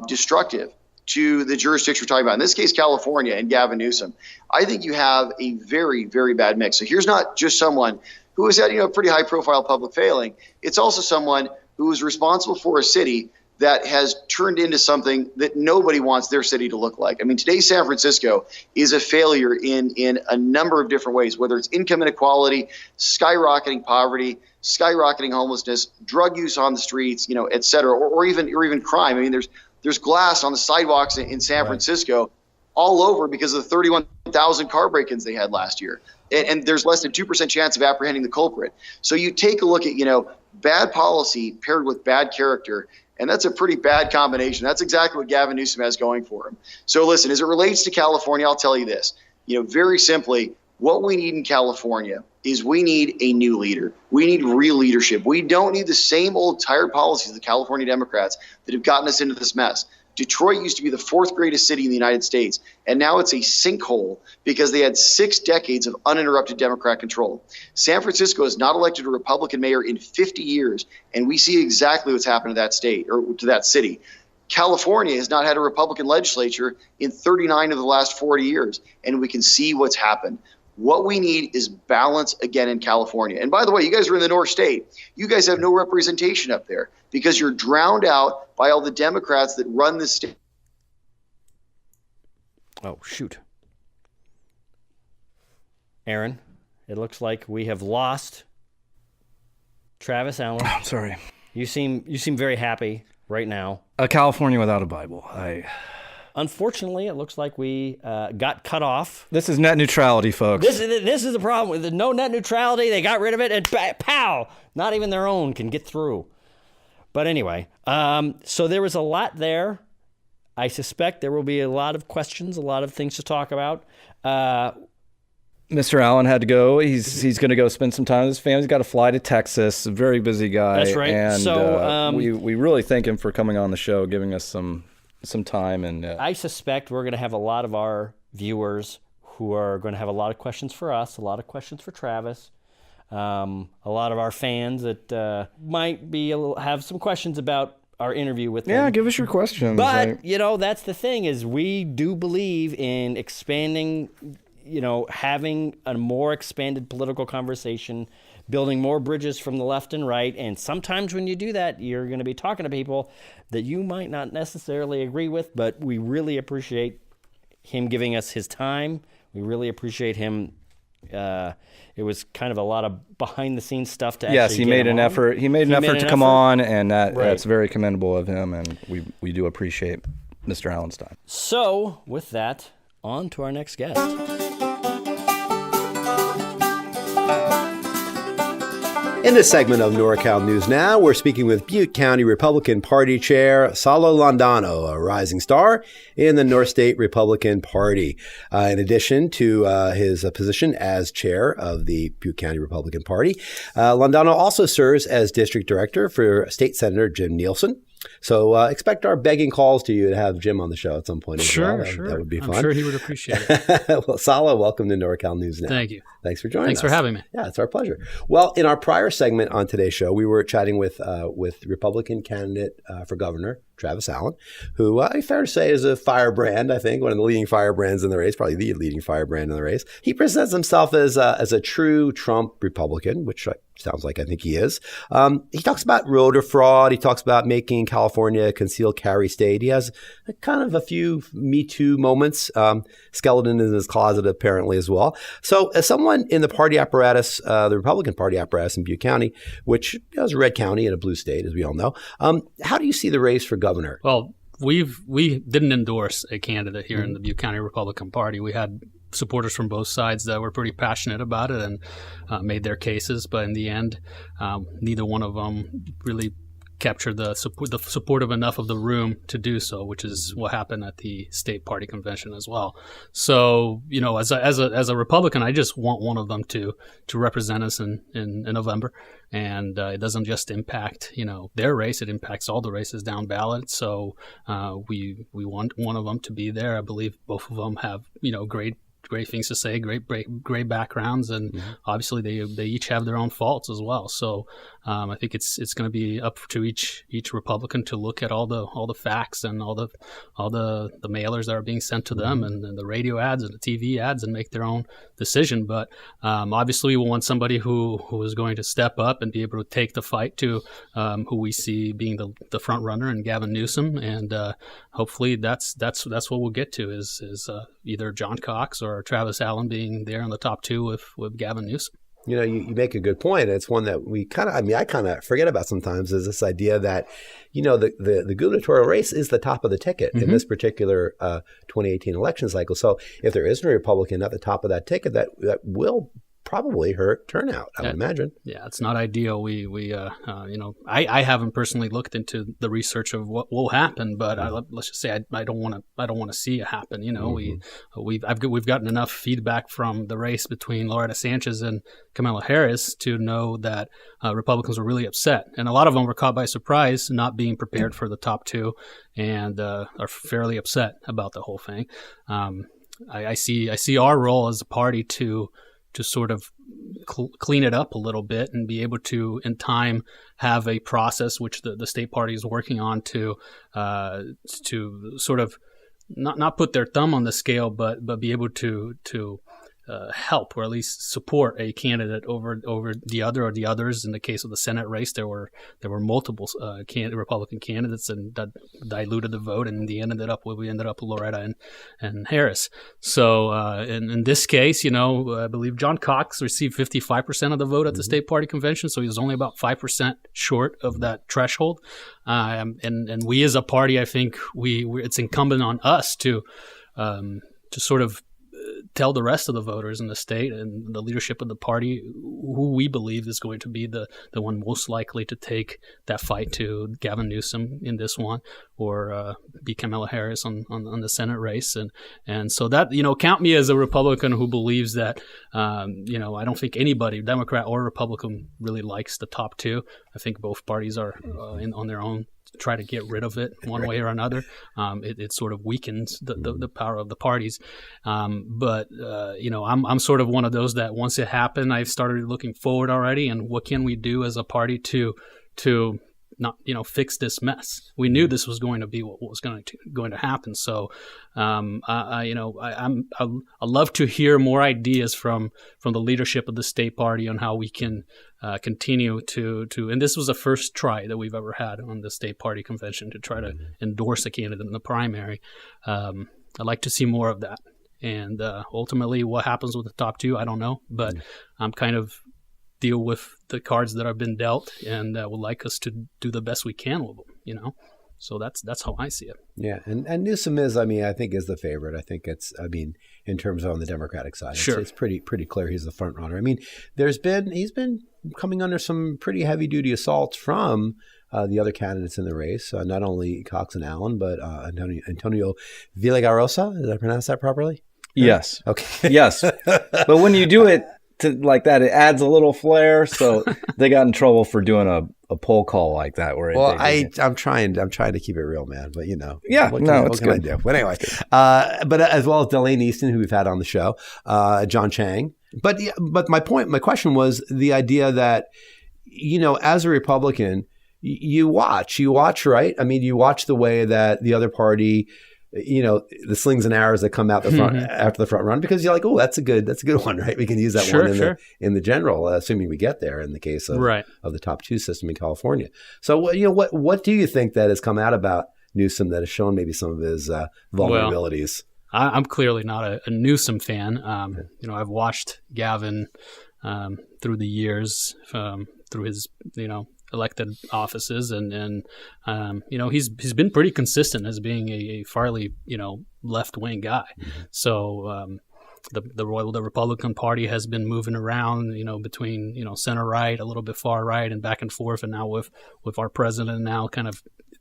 destructive to the jurisdiction we're talking about, in this case, California and Gavin Newsom, I think you have a very, very bad mix. So here's not just someone who has had, a pretty high profile public failing. It's also someone who is responsible for a city that has turned into something that nobody wants their city to look like. I mean, today San Francisco is a failure in a number of different ways, whether it's income inequality, skyrocketing poverty, skyrocketing homelessness, drug use on the streets, et cetera, or even crime. I mean, there's glass on the sidewalks in San Francisco all over because of the 31,000 car break-ins they had last year. And there's less than 2% chance of apprehending the culprit. So you take a look at, bad policy paired with bad character, and that's a pretty bad combination. That's exactly what Gavin Newsom has going for him. So listen, as it relates to California, I'll tell you this, very simply, what we need in California is we need a new leader. We need real leadership. We don't need the same old tired policies of the California Democrats that have gotten us into this mess. Detroit used to be the fourth greatest city in the United States, and now it's a sinkhole because they had 6 decades of uninterrupted Democrat control. San Francisco has not elected a Republican mayor in 50 years, and we see exactly what's happened to that state or to that city. California has not had a Republican legislature in 39 of the last 40 years, and we can see what's happened. What we need is balance again in California. And by the way, you guys are in the North State. You guys have no representation up there because you're drowned out by all the Democrats that run this state. Oh, shoot. Aaron, it looks like we have lost Travis Allen. I'm sorry. You seem very happy right now. A California without a Bible. Unfortunately, it looks like we got cut off. This is net neutrality, folks. This is the problem. With no net neutrality, they got rid of it, and pow! Not even their own can get through. But anyway, so there was a lot there. I suspect there will be a lot of questions, a lot of things to talk about. Mr. Allen had to go. He's going to go spend some time with his family. He's got to fly to Texas. A very busy guy. That's right. And so we really thank him for coming on the show, giving us some time. And I suspect we're going to have a lot of our viewers who are going to have a lot of questions for us, a lot of questions for Travis, a lot of our fans that might have some questions about our interview with him. Yeah, give us your questions. But, that's the thing is we do believe in expanding, having a more expanded political conversation, building more bridges from the left and right. And sometimes when you do that, you're going to be talking to people that you might not necessarily agree with, but we really appreciate him giving us his time. We really appreciate him. It was kind of a lot of behind the scenes stuff to Yes, he made an effort. He made an effort to come on, and that's very commendable of him, and we do appreciate Mr. Allen's time. So with that, on to our next guest. In this segment of NorCal News Now, we're speaking with Butte County Republican Party Chair Saulo Londono, a rising star in the North State Republican Party. In addition to his position as chair of the Butte County Republican Party, Londono also serves as district director for State Senator Jim Nielsen. So expect our begging calls to you to have Jim on the show at some point as well. That would be fun. I'm sure he would appreciate it. Well, Saulo, welcome to NorCal News Now. Thank you. Thanks for joining us. Thanks for having me. Yeah, it's our pleasure. Well, in our prior segment on today's show, we were chatting with Republican candidate for governor, Travis Allen, who, fair to say, is a firebrand, I think, one of the leading firebrands in the race, probably the leading firebrand in the race. He presents himself as a true Trump Republican, which sounds like I think he is. He talks about voter fraud. He talks about making California a concealed carry state. He has kind of a few Me Too moments, skeleton in his closet apparently as well. So as someone in the party apparatus, the Republican Party apparatus in Butte County, which is a red county in a blue state, as we all know, how do you see the race for governor? Well, we didn't endorse a candidate here in the Butte County Republican Party. We had supporters from both sides that were pretty passionate about it and made their cases. But in the end, neither one of them really capture the supportive enough of the room to do so, which is what happened at the state party convention as well. So, as a Republican, I just want one of them to represent us in November. And it doesn't just impact, their race, it impacts all the races down ballot. So we want one of them to be there. I believe both of them have, great things to say, great backgrounds, and obviously they each have their own faults as well. So I think it's going to be up to each Republican to look at all the facts and all the mailers that are being sent to them, and the radio ads and the TV ads, and make their own decision. But obviously we want somebody who is going to step up and be able to take the fight to who we see being the front runner in Gavin Newsom, and hopefully that's what we'll get to is either John Cox or Travis Allen being there in the top two with Gavin Newsom. You make a good point. It's one that I kind of forget about sometimes, is this idea that, the gubernatorial race is the top of the ticket in this particular 2018 election cycle. So if there isn't a Republican at the top of that ticket, that will probably hurt turnout, I would imagine. Yeah, it's not ideal. I haven't personally looked into the research of what will happen, but let's just say I don't want to see it happen. We've gotten enough feedback from the race between Loretta Sanchez and Kamala Harris to know that Republicans were really upset, and a lot of them were caught by surprise, not being prepared for the top two, and are fairly upset about the whole thing. I see our role as a party to sort of clean it up a little bit and be able to, in time, have a process which the state party is working on to sort of not put their thumb on the scale, but be able to help or at least support a candidate over the other or the others. In the case of the Senate race, there were multiple Republican candidates, and that diluted the vote, and in the end we ended up with Loretta and Harris. So in this case, I believe John Cox received 55% of the vote at the state party convention, so he was only about 5% short of that threshold. And we as a party, I think it's incumbent on us to sort of tell the rest of the voters in the state and the leadership of the party who we believe is going to be the one most likely to take that fight to Gavin Newsom in this one, or be Kamala Harris on the Senate race. And so that, count me as a Republican who believes that, I don't think anybody, Democrat or Republican, really likes the top two. I think both parties are on their own try to get rid of it one way or another. It sort of weakens the power of the parties. But I'm sort of one of those that once it happened, I've started looking forward already, and what can we do as a party to not fix this mess. We knew this was going to be what was going to happen. So I love to hear more ideas from the leadership of the state party on how we can continue to and this was the first try that we've ever had on the state party convention to try to endorse a candidate in the primary. I'd like to see more of that. And ultimately what happens with the top two, I don't know, but I'm kind of deal with the cards that have been dealt, and would like us to do the best we can with them, So that's how I see it. Yeah, and Newsom is, I think, is the favorite. I think it's, in terms of on the Democratic side, sure. It's pretty clear he's the front runner. He's been coming under some pretty heavy duty assaults from the other candidates in the race, not only Cox and Allen, but Antonio Villagrosa. Did I pronounce that properly? Yes. Okay. Yes. But when you do it like that, it adds a little flair. So they got in trouble for doing a poll call like that. I'm trying to keep it real, man. But yeah, what can I do? But anyway, but as well as Delane Easton, who we've had on the show, John Chang. But my question was the idea that as a Republican, you watch, right? You watch the way that the other party, the slings and arrows that come out the front after the front run, because you're like, oh, that's a good one, right? We can use that one in the general, assuming we get there in the case of the top two system in California. So what do you think that has come out about Newsom that has shown maybe some of his vulnerabilities? Well, I'm clearly not a Newsom fan. I've watched Gavin through the years, through his elected offices, and he's been pretty consistent as being a fairly left-wing guy. So the Republican Party has been moving around, between center right, a little bit far right, and back and forth, and now with our president now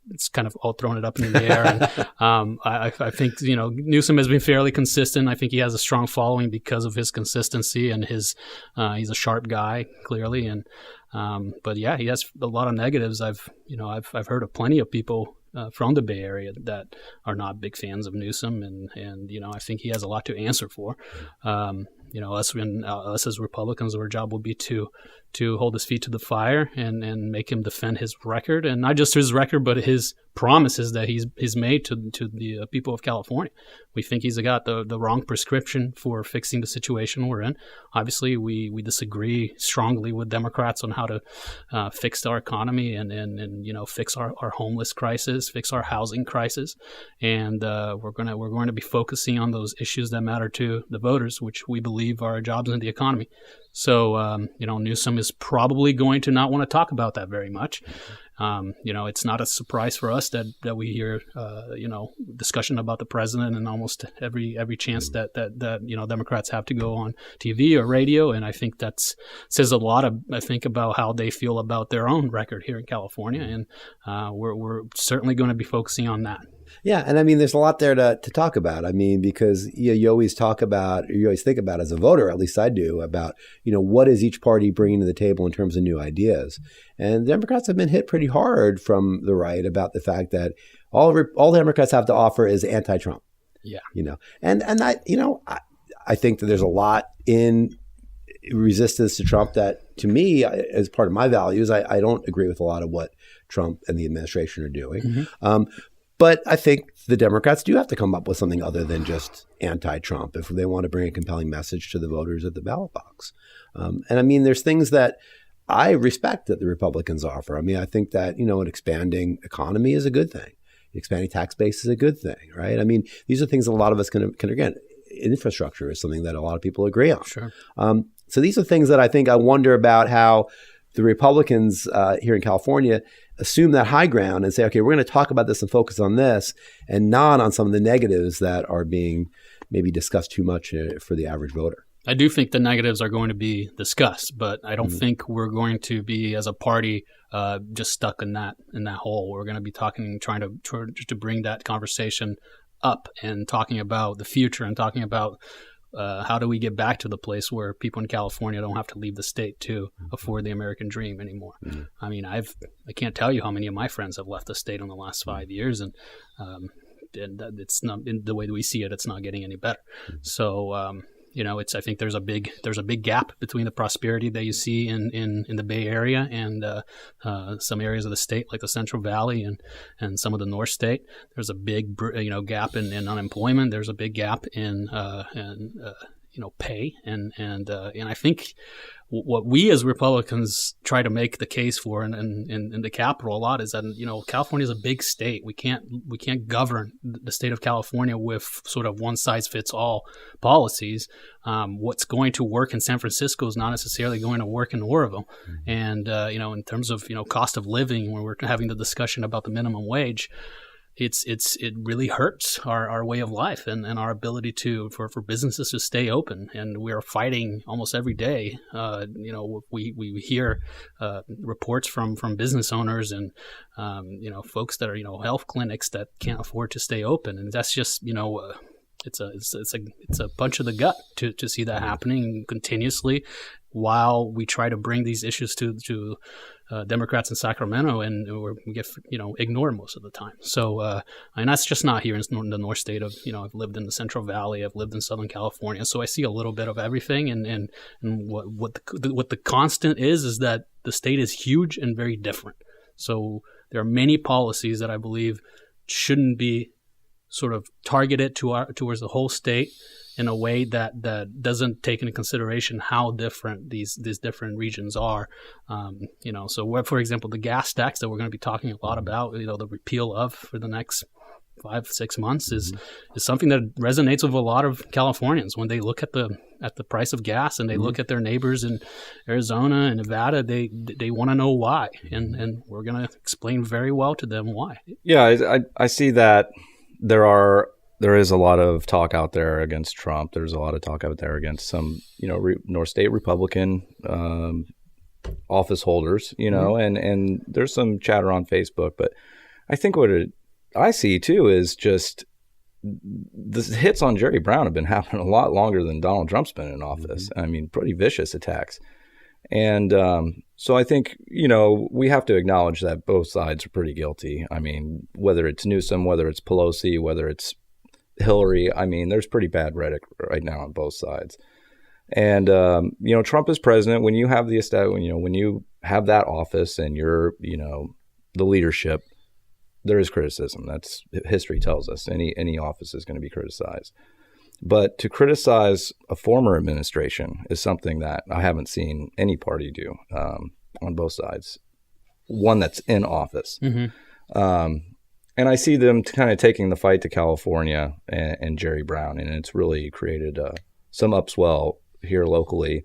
it's kind of all thrown it up in the air. And I think Newsom has been fairly consistent. I think he has a strong following because of his consistency and he's a sharp guy clearly. And but yeah, he has a lot of negatives. I've heard of plenty of people from the Bay Area that are not big fans of Newsom, and I think he has a lot to answer for. Us as Republicans, our job will be to hold his feet to the fire and make him defend his record, and not just his record, but his promises that he's made to the people of California. We think he's got the wrong prescription for fixing the situation we're in. Obviously, we disagree strongly with Democrats on how to fix our economy and fix our homeless crisis, fix our housing crisis, and we're going to be focusing on those issues that matter to the voters, which we believe are jobs and the economy. So Newsom is probably going to not want to talk about that very much. It's not a surprise for us that we hear discussion about the president and almost every chance that Democrats have to go on TV or radio, and I think that says a lot about how they feel about their own record here in California, and we're certainly going to be focusing on that. Yeah, and I mean, there's a lot there to talk about. I mean, because you always think about as a voter, at least I do, about what is each party bringing to the table in terms of new ideas. And Democrats have been hit pretty hard from the right about the fact that all Democrats have to offer is anti-Trump. Yeah, and I think that there's a lot in resistance to Trump that, to me, as part of my values, I don't agree with a lot of what Trump and the administration are doing. Mm-hmm. But I think the Democrats do have to come up with something other than just anti-Trump if they want to bring a compelling message to the voters at the ballot box. And I mean, there's things that I respect that the Republicans offer. I mean, I think that, an expanding economy is a good thing. Expanding tax base is a good thing, right? I mean, these are things that a lot of us can again, infrastructure is something that a lot of people agree on. Sure. So these are things that I wonder about how the Republicans here in California assume that high ground and say, okay, we're going to talk about this and focus on this and not on some of the negatives that are being maybe discussed too much for the average voter. I do think the negatives are going to be discussed, but I don't think we're going to be, as a party, just stuck in that hole. We're going to be trying to bring that conversation up and talking about the future and talking about how do we get back to the place where people in California don't have to leave the state to afford the American dream anymore? Mm-hmm. I mean, I can't tell you how many of my friends have left the state in the last 5 years, and it's not, in the way that we see it, it's not getting any better. Mm-hmm. So, I think there's a big gap between the prosperity that you see in the Bay Area and some areas of the state like the Central Valley and some of the North State. There's a big gap in unemployment. There's a big gap in pay and I think what we as Republicans try to make the case for in the Capitol a lot is that California is a big state. We can't govern the state of California with sort of one size fits all policies. What's going to work in San Francisco is not necessarily going to work in Oroville. And in terms of cost of living, when we're having the discussion about the minimum wage, it really hurts our way of life and our ability for businesses to stay open. And we are fighting almost every day. We hear reports from business owners and folks that are health clinics that can't afford to stay open, and that's just it's a punch of the gut to see that happening continuously while we try to bring these issues to Democrats in Sacramento, and we get ignored most of the time. So, and that's just not here in the North State. I've lived in the Central Valley, I've lived in Southern California, so I see a little bit of everything. And what the constant is that the state is huge and very different. So there are many policies that I believe shouldn't be sort of targeted towards the whole state in a way that doesn't take into consideration how different these different regions are. So for example, the gas tax that we're going to be talking a lot about, the repeal of for the next 5-6 months is something that resonates with a lot of Californians when they look at the price of gas and they look at their neighbors in Arizona and Nevada. They want to know why, and we're going to explain very well to them why. Yeah, I see that there are there is a lot of talk out there against Trump. There's a lot of talk out there against some, North State Republican office holders, and there's some chatter on Facebook. But I think what I see too is just the hits on Jerry Brown have been happening a lot longer than Donald Trump's been in office. I mean, pretty vicious attacks. And so I think, we have to acknowledge that both sides are pretty guilty. I mean, whether it's Newsom, whether it's Pelosi, whether it's Hillary, I mean, there's pretty bad rhetoric right now on both sides. And, Trump is president. When you have when you have that office and you're, the leadership, there is criticism. That's history tells us. Any office is going to be criticized. But to criticize a former administration is something that I haven't seen any party do on both sides. One that's in office. And I see them kind of taking the fight to California and Jerry Brown, and it's really created some upswell here locally.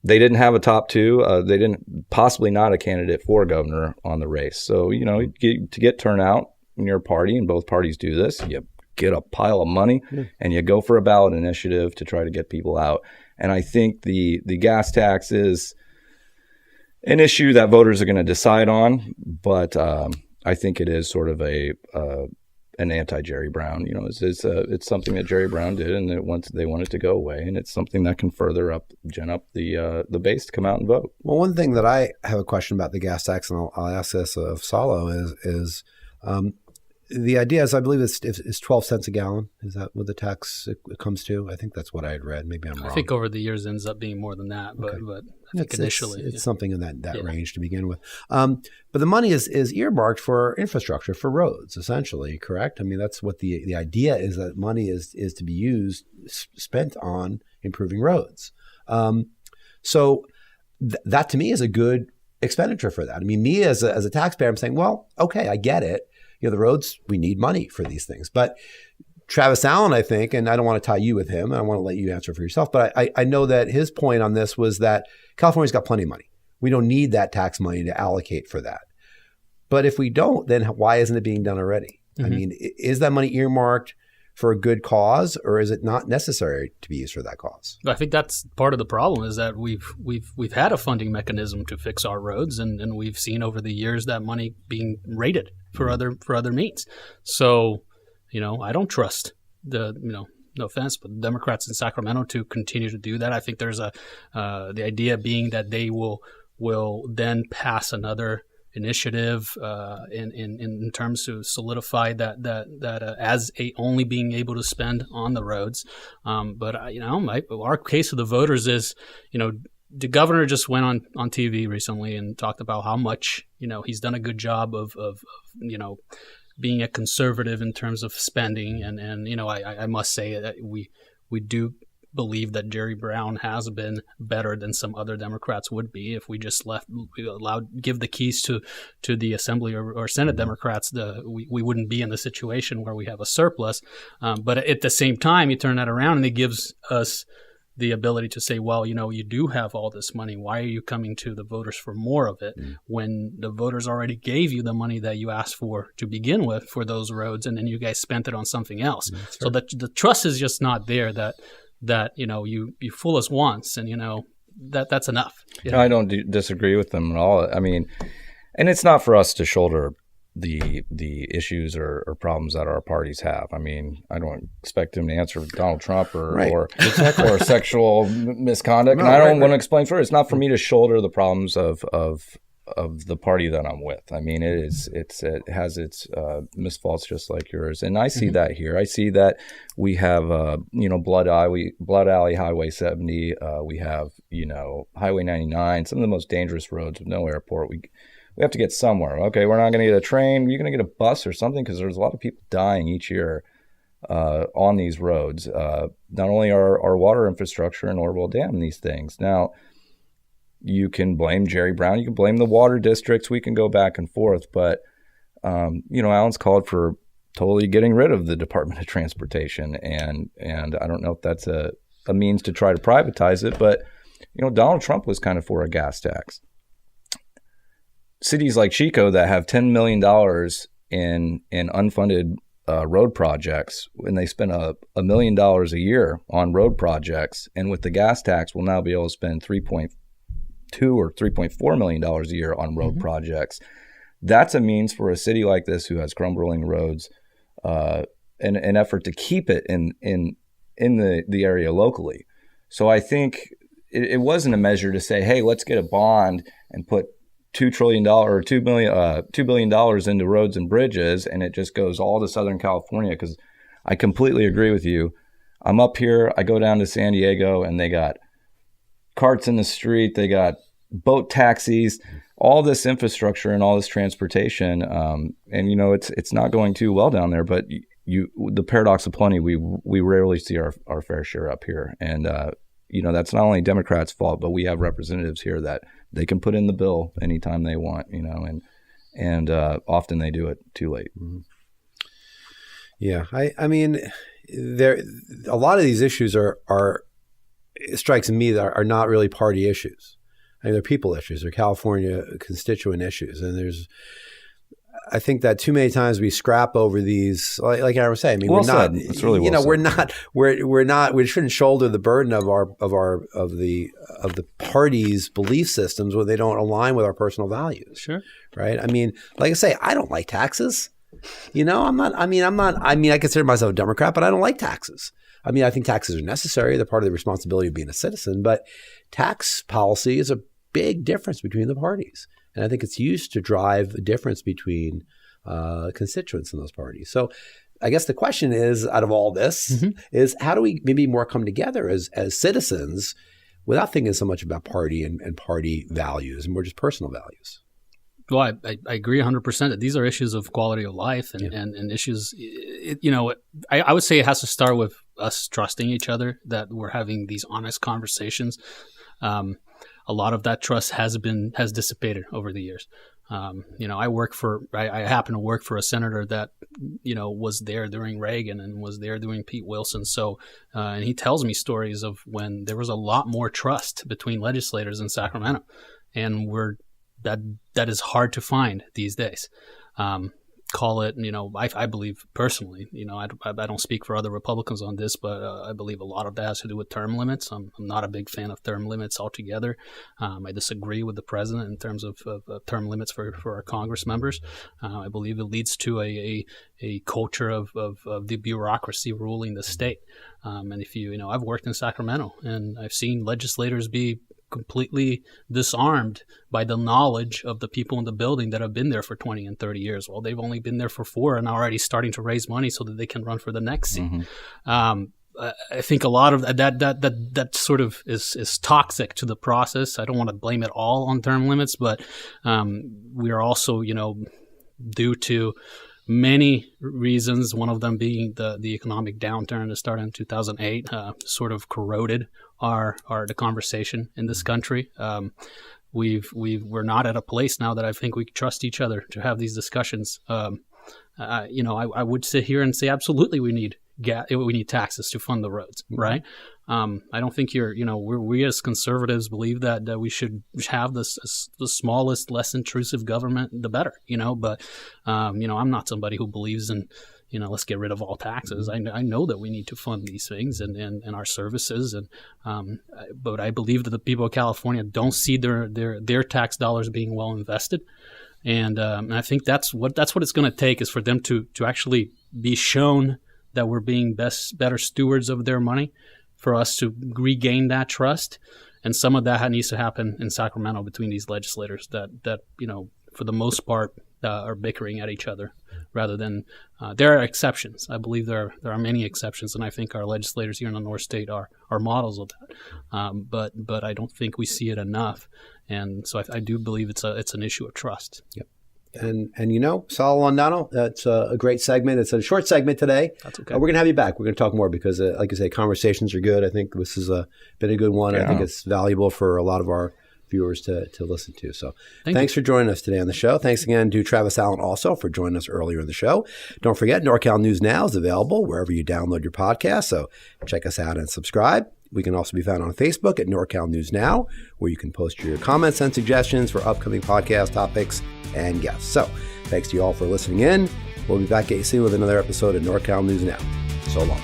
They didn't have a top two. They didn't possibly not a candidate for governor on the race. So, to get turnout in your party, and both parties do this, you get a pile of money and you go for a ballot initiative to try to get people out. And I think the gas tax is an issue that voters are going to decide on, but I think it is sort of an anti-Jerry Brown. It's something that Jerry Brown did, and they want it to go away, and it's something that can further gin up the base to come out and vote. Well, one thing that I have a question about the gas tax, and I'll ask this of Saulo, is the idea is, I believe it's 12 cents a gallon. Is that what the tax it comes to? I think that's what I had read. Maybe I'm wrong. I think over the years it ends up being more than that, but I think initially it's something in that range to begin with. But the money is earmarked for infrastructure, for roads, essentially, correct? I mean, that's what the idea is, that money is to be spent on improving roads. So that to me is a good expenditure for that. I mean, me as a taxpayer, I'm saying, well, okay, I get it. The roads, we need money for these things. But Travis Allen, I think, and I don't want to tie you with him, and I want to let you answer for yourself, but I know that his point on this was that California's got plenty of money. We don't need that tax money to allocate for that. But if we don't, then why isn't it being done already? I mean, is that money earmarked for a good cause, or is it not necessary to be used for that cause? I think that's part of the problem, is that we've had a funding mechanism to fix our roads, and we've seen over the years that money being rated for other means. So, I don't trust no offense, but the Democrats in Sacramento to continue to do that. I think there's the idea being that they will then pass another initiative in terms to solidify that as only being able to spend on the roads. But our case of the voters is, the governor just went on TV recently and talked about how much, he's done a good job of being a conservative in terms of spending. And I must say that we do believe that Jerry Brown has been better than some other Democrats would be if we just give the keys to the Assembly or Senate Democrats. We wouldn't be in the situation where we have a surplus. But at the same time, you turn that around and it gives us the ability to say, well, you do have all this money. Why are you coming to the voters for more of it when the voters already gave you the money that you asked for to begin with for those roads, and then you guys spent it on something else? So that the trust is just not there that you fool us once, and that's enough. I don't disagree with them at all. I mean, and it's not for us to shoulder the issues or problems that our parties have. I mean, I don't expect him to answer Donald Trump or sexual misconduct, and I don't want to explain for it. It's not for me to shoulder the problems of the party that I'm with. I mean, it has its misfaults just like yours, and I see that here. I see that we have Blood Alley Highway 70. We have Highway 99, some of the most dangerous roads with no airport. We have to get somewhere. Okay, we're not going to get a train. You're going to get a bus or something, because there's a lot of people dying each year on these roads. Not only our water infrastructure, and we'll dam these things. Now, you can blame Jerry Brown. You can blame the water districts. We can go back and forth. But, Alan's called for totally getting rid of the Department of Transportation. And I don't know if that's a means to try to privatize it. But, Donald Trump was kind of for a gas tax. Cities like Chico that have $10 million in unfunded road projects, and they spend $1 million a year on road projects, and with the gas tax, we'll now be able to spend $3.2 or $3.4 million a year on road projects. That's a means for a city like this who has crumbling roads, an effort to keep it in the area locally. So I think it wasn't a measure to say, hey, let's get a bond and put $2 trillion or $2 billion into roads and bridges, and it just goes all to Southern California. Because I completely agree with you. I'm up here, I go down to San Diego, and they got carts in the street, they got boat taxis, all this infrastructure and all this transportation. And it's not going too well down there, but the paradox of plenty, we rarely see our fair share up here. And that's not only Democrats' fault, but we have representatives here that they can put in the bill anytime they want, and often they do it too late. Mm-hmm. Yeah, I mean, a lot of these issues are it strikes me that are not really party issues. I mean, they're people issues. They're California constituent issues, and I think that too many times we scrap over these, like I was saying. I mean, well said. It's really well said. We shouldn't shoulder the burden of the party's belief systems when they don't align with our personal values. Sure. Right. I mean, like I say, I don't like taxes. I consider myself a Democrat, but I don't like taxes. I mean, I think taxes are necessary. They're part of the responsibility of being a citizen, but tax policy is a big difference between the parties. And I think it's used to drive a difference between constituents in those parties. So I guess the question is, out of all this, is how do we maybe more come together as citizens without thinking so much about party and party values and more just personal values? Well, I agree 100% that these are issues of quality of life and issues, I would say it has to start with us trusting each other, that we're having these honest conversations. A lot of that trust has dissipated over the years. I happen to work for a senator that, was there during Reagan and was there during Pete Wilson. So, and he tells me stories of when there was a lot more trust between legislators in Sacramento, and that is hard to find these days. Call it, I believe personally, I don't speak for other Republicans on this, but I believe a lot of that has to do with term limits. I'm not a big fan of term limits altogether. I disagree with the president in terms of term limits for our Congress members. I believe it leads to a culture of the bureaucracy ruling the state. And if I've worked in Sacramento, and I've seen legislators be completely disarmed by the knowledge of the people in the building that have been there for 20 and 30 years. Well, they've only been there for 4 and are already starting to raise money so that they can run for the next seat. I think a lot of that sort of is toxic to the process. I don't want to blame it all on term limits, but we are also, due to many reasons, one of them being the economic downturn that started in 2008, sort of corroded the conversation in this country. We're not at a place now that I think we trust each other to have these discussions. I would sit here and say absolutely we need taxes to fund the roads, right? I don't think we as conservatives believe that we should have the smallest, less intrusive government, the better, but I'm not somebody who believes in, let's get rid of all taxes. I know that we need to fund these things and our services, but I believe that the people of California don't see their tax dollars being well invested. And I think that's what it's going to take, is for them to actually be shown that we're being better stewards of their money, for us to regain that trust. And some of that needs to happen in Sacramento between these legislators that for the most part are bickering at each other, rather than there are exceptions. I believe there are many exceptions, and I think our legislators here in the North State are models of that. But I don't think we see it enough, and so I do believe it's an issue of trust. Yep. And Saulo Londono, that's a great segment. It's a short segment today. That's okay. We're going to have you back. We're going to talk more because, like I say, conversations are good. I think this has been a good one. Yeah. I think it's valuable for a lot of our viewers to listen to. So thanks for joining us today on the show. Thanks again to Travis Allen also for joining us earlier in the show. Don't forget, NorCal News Now is available wherever you download your podcast. So check us out and subscribe. We can also be found on Facebook at NorCal News Now, where you can post your comments and suggestions for upcoming podcast topics and guests. So thanks to you all for listening in. We'll be back soon with another episode of NorCal News Now. So long.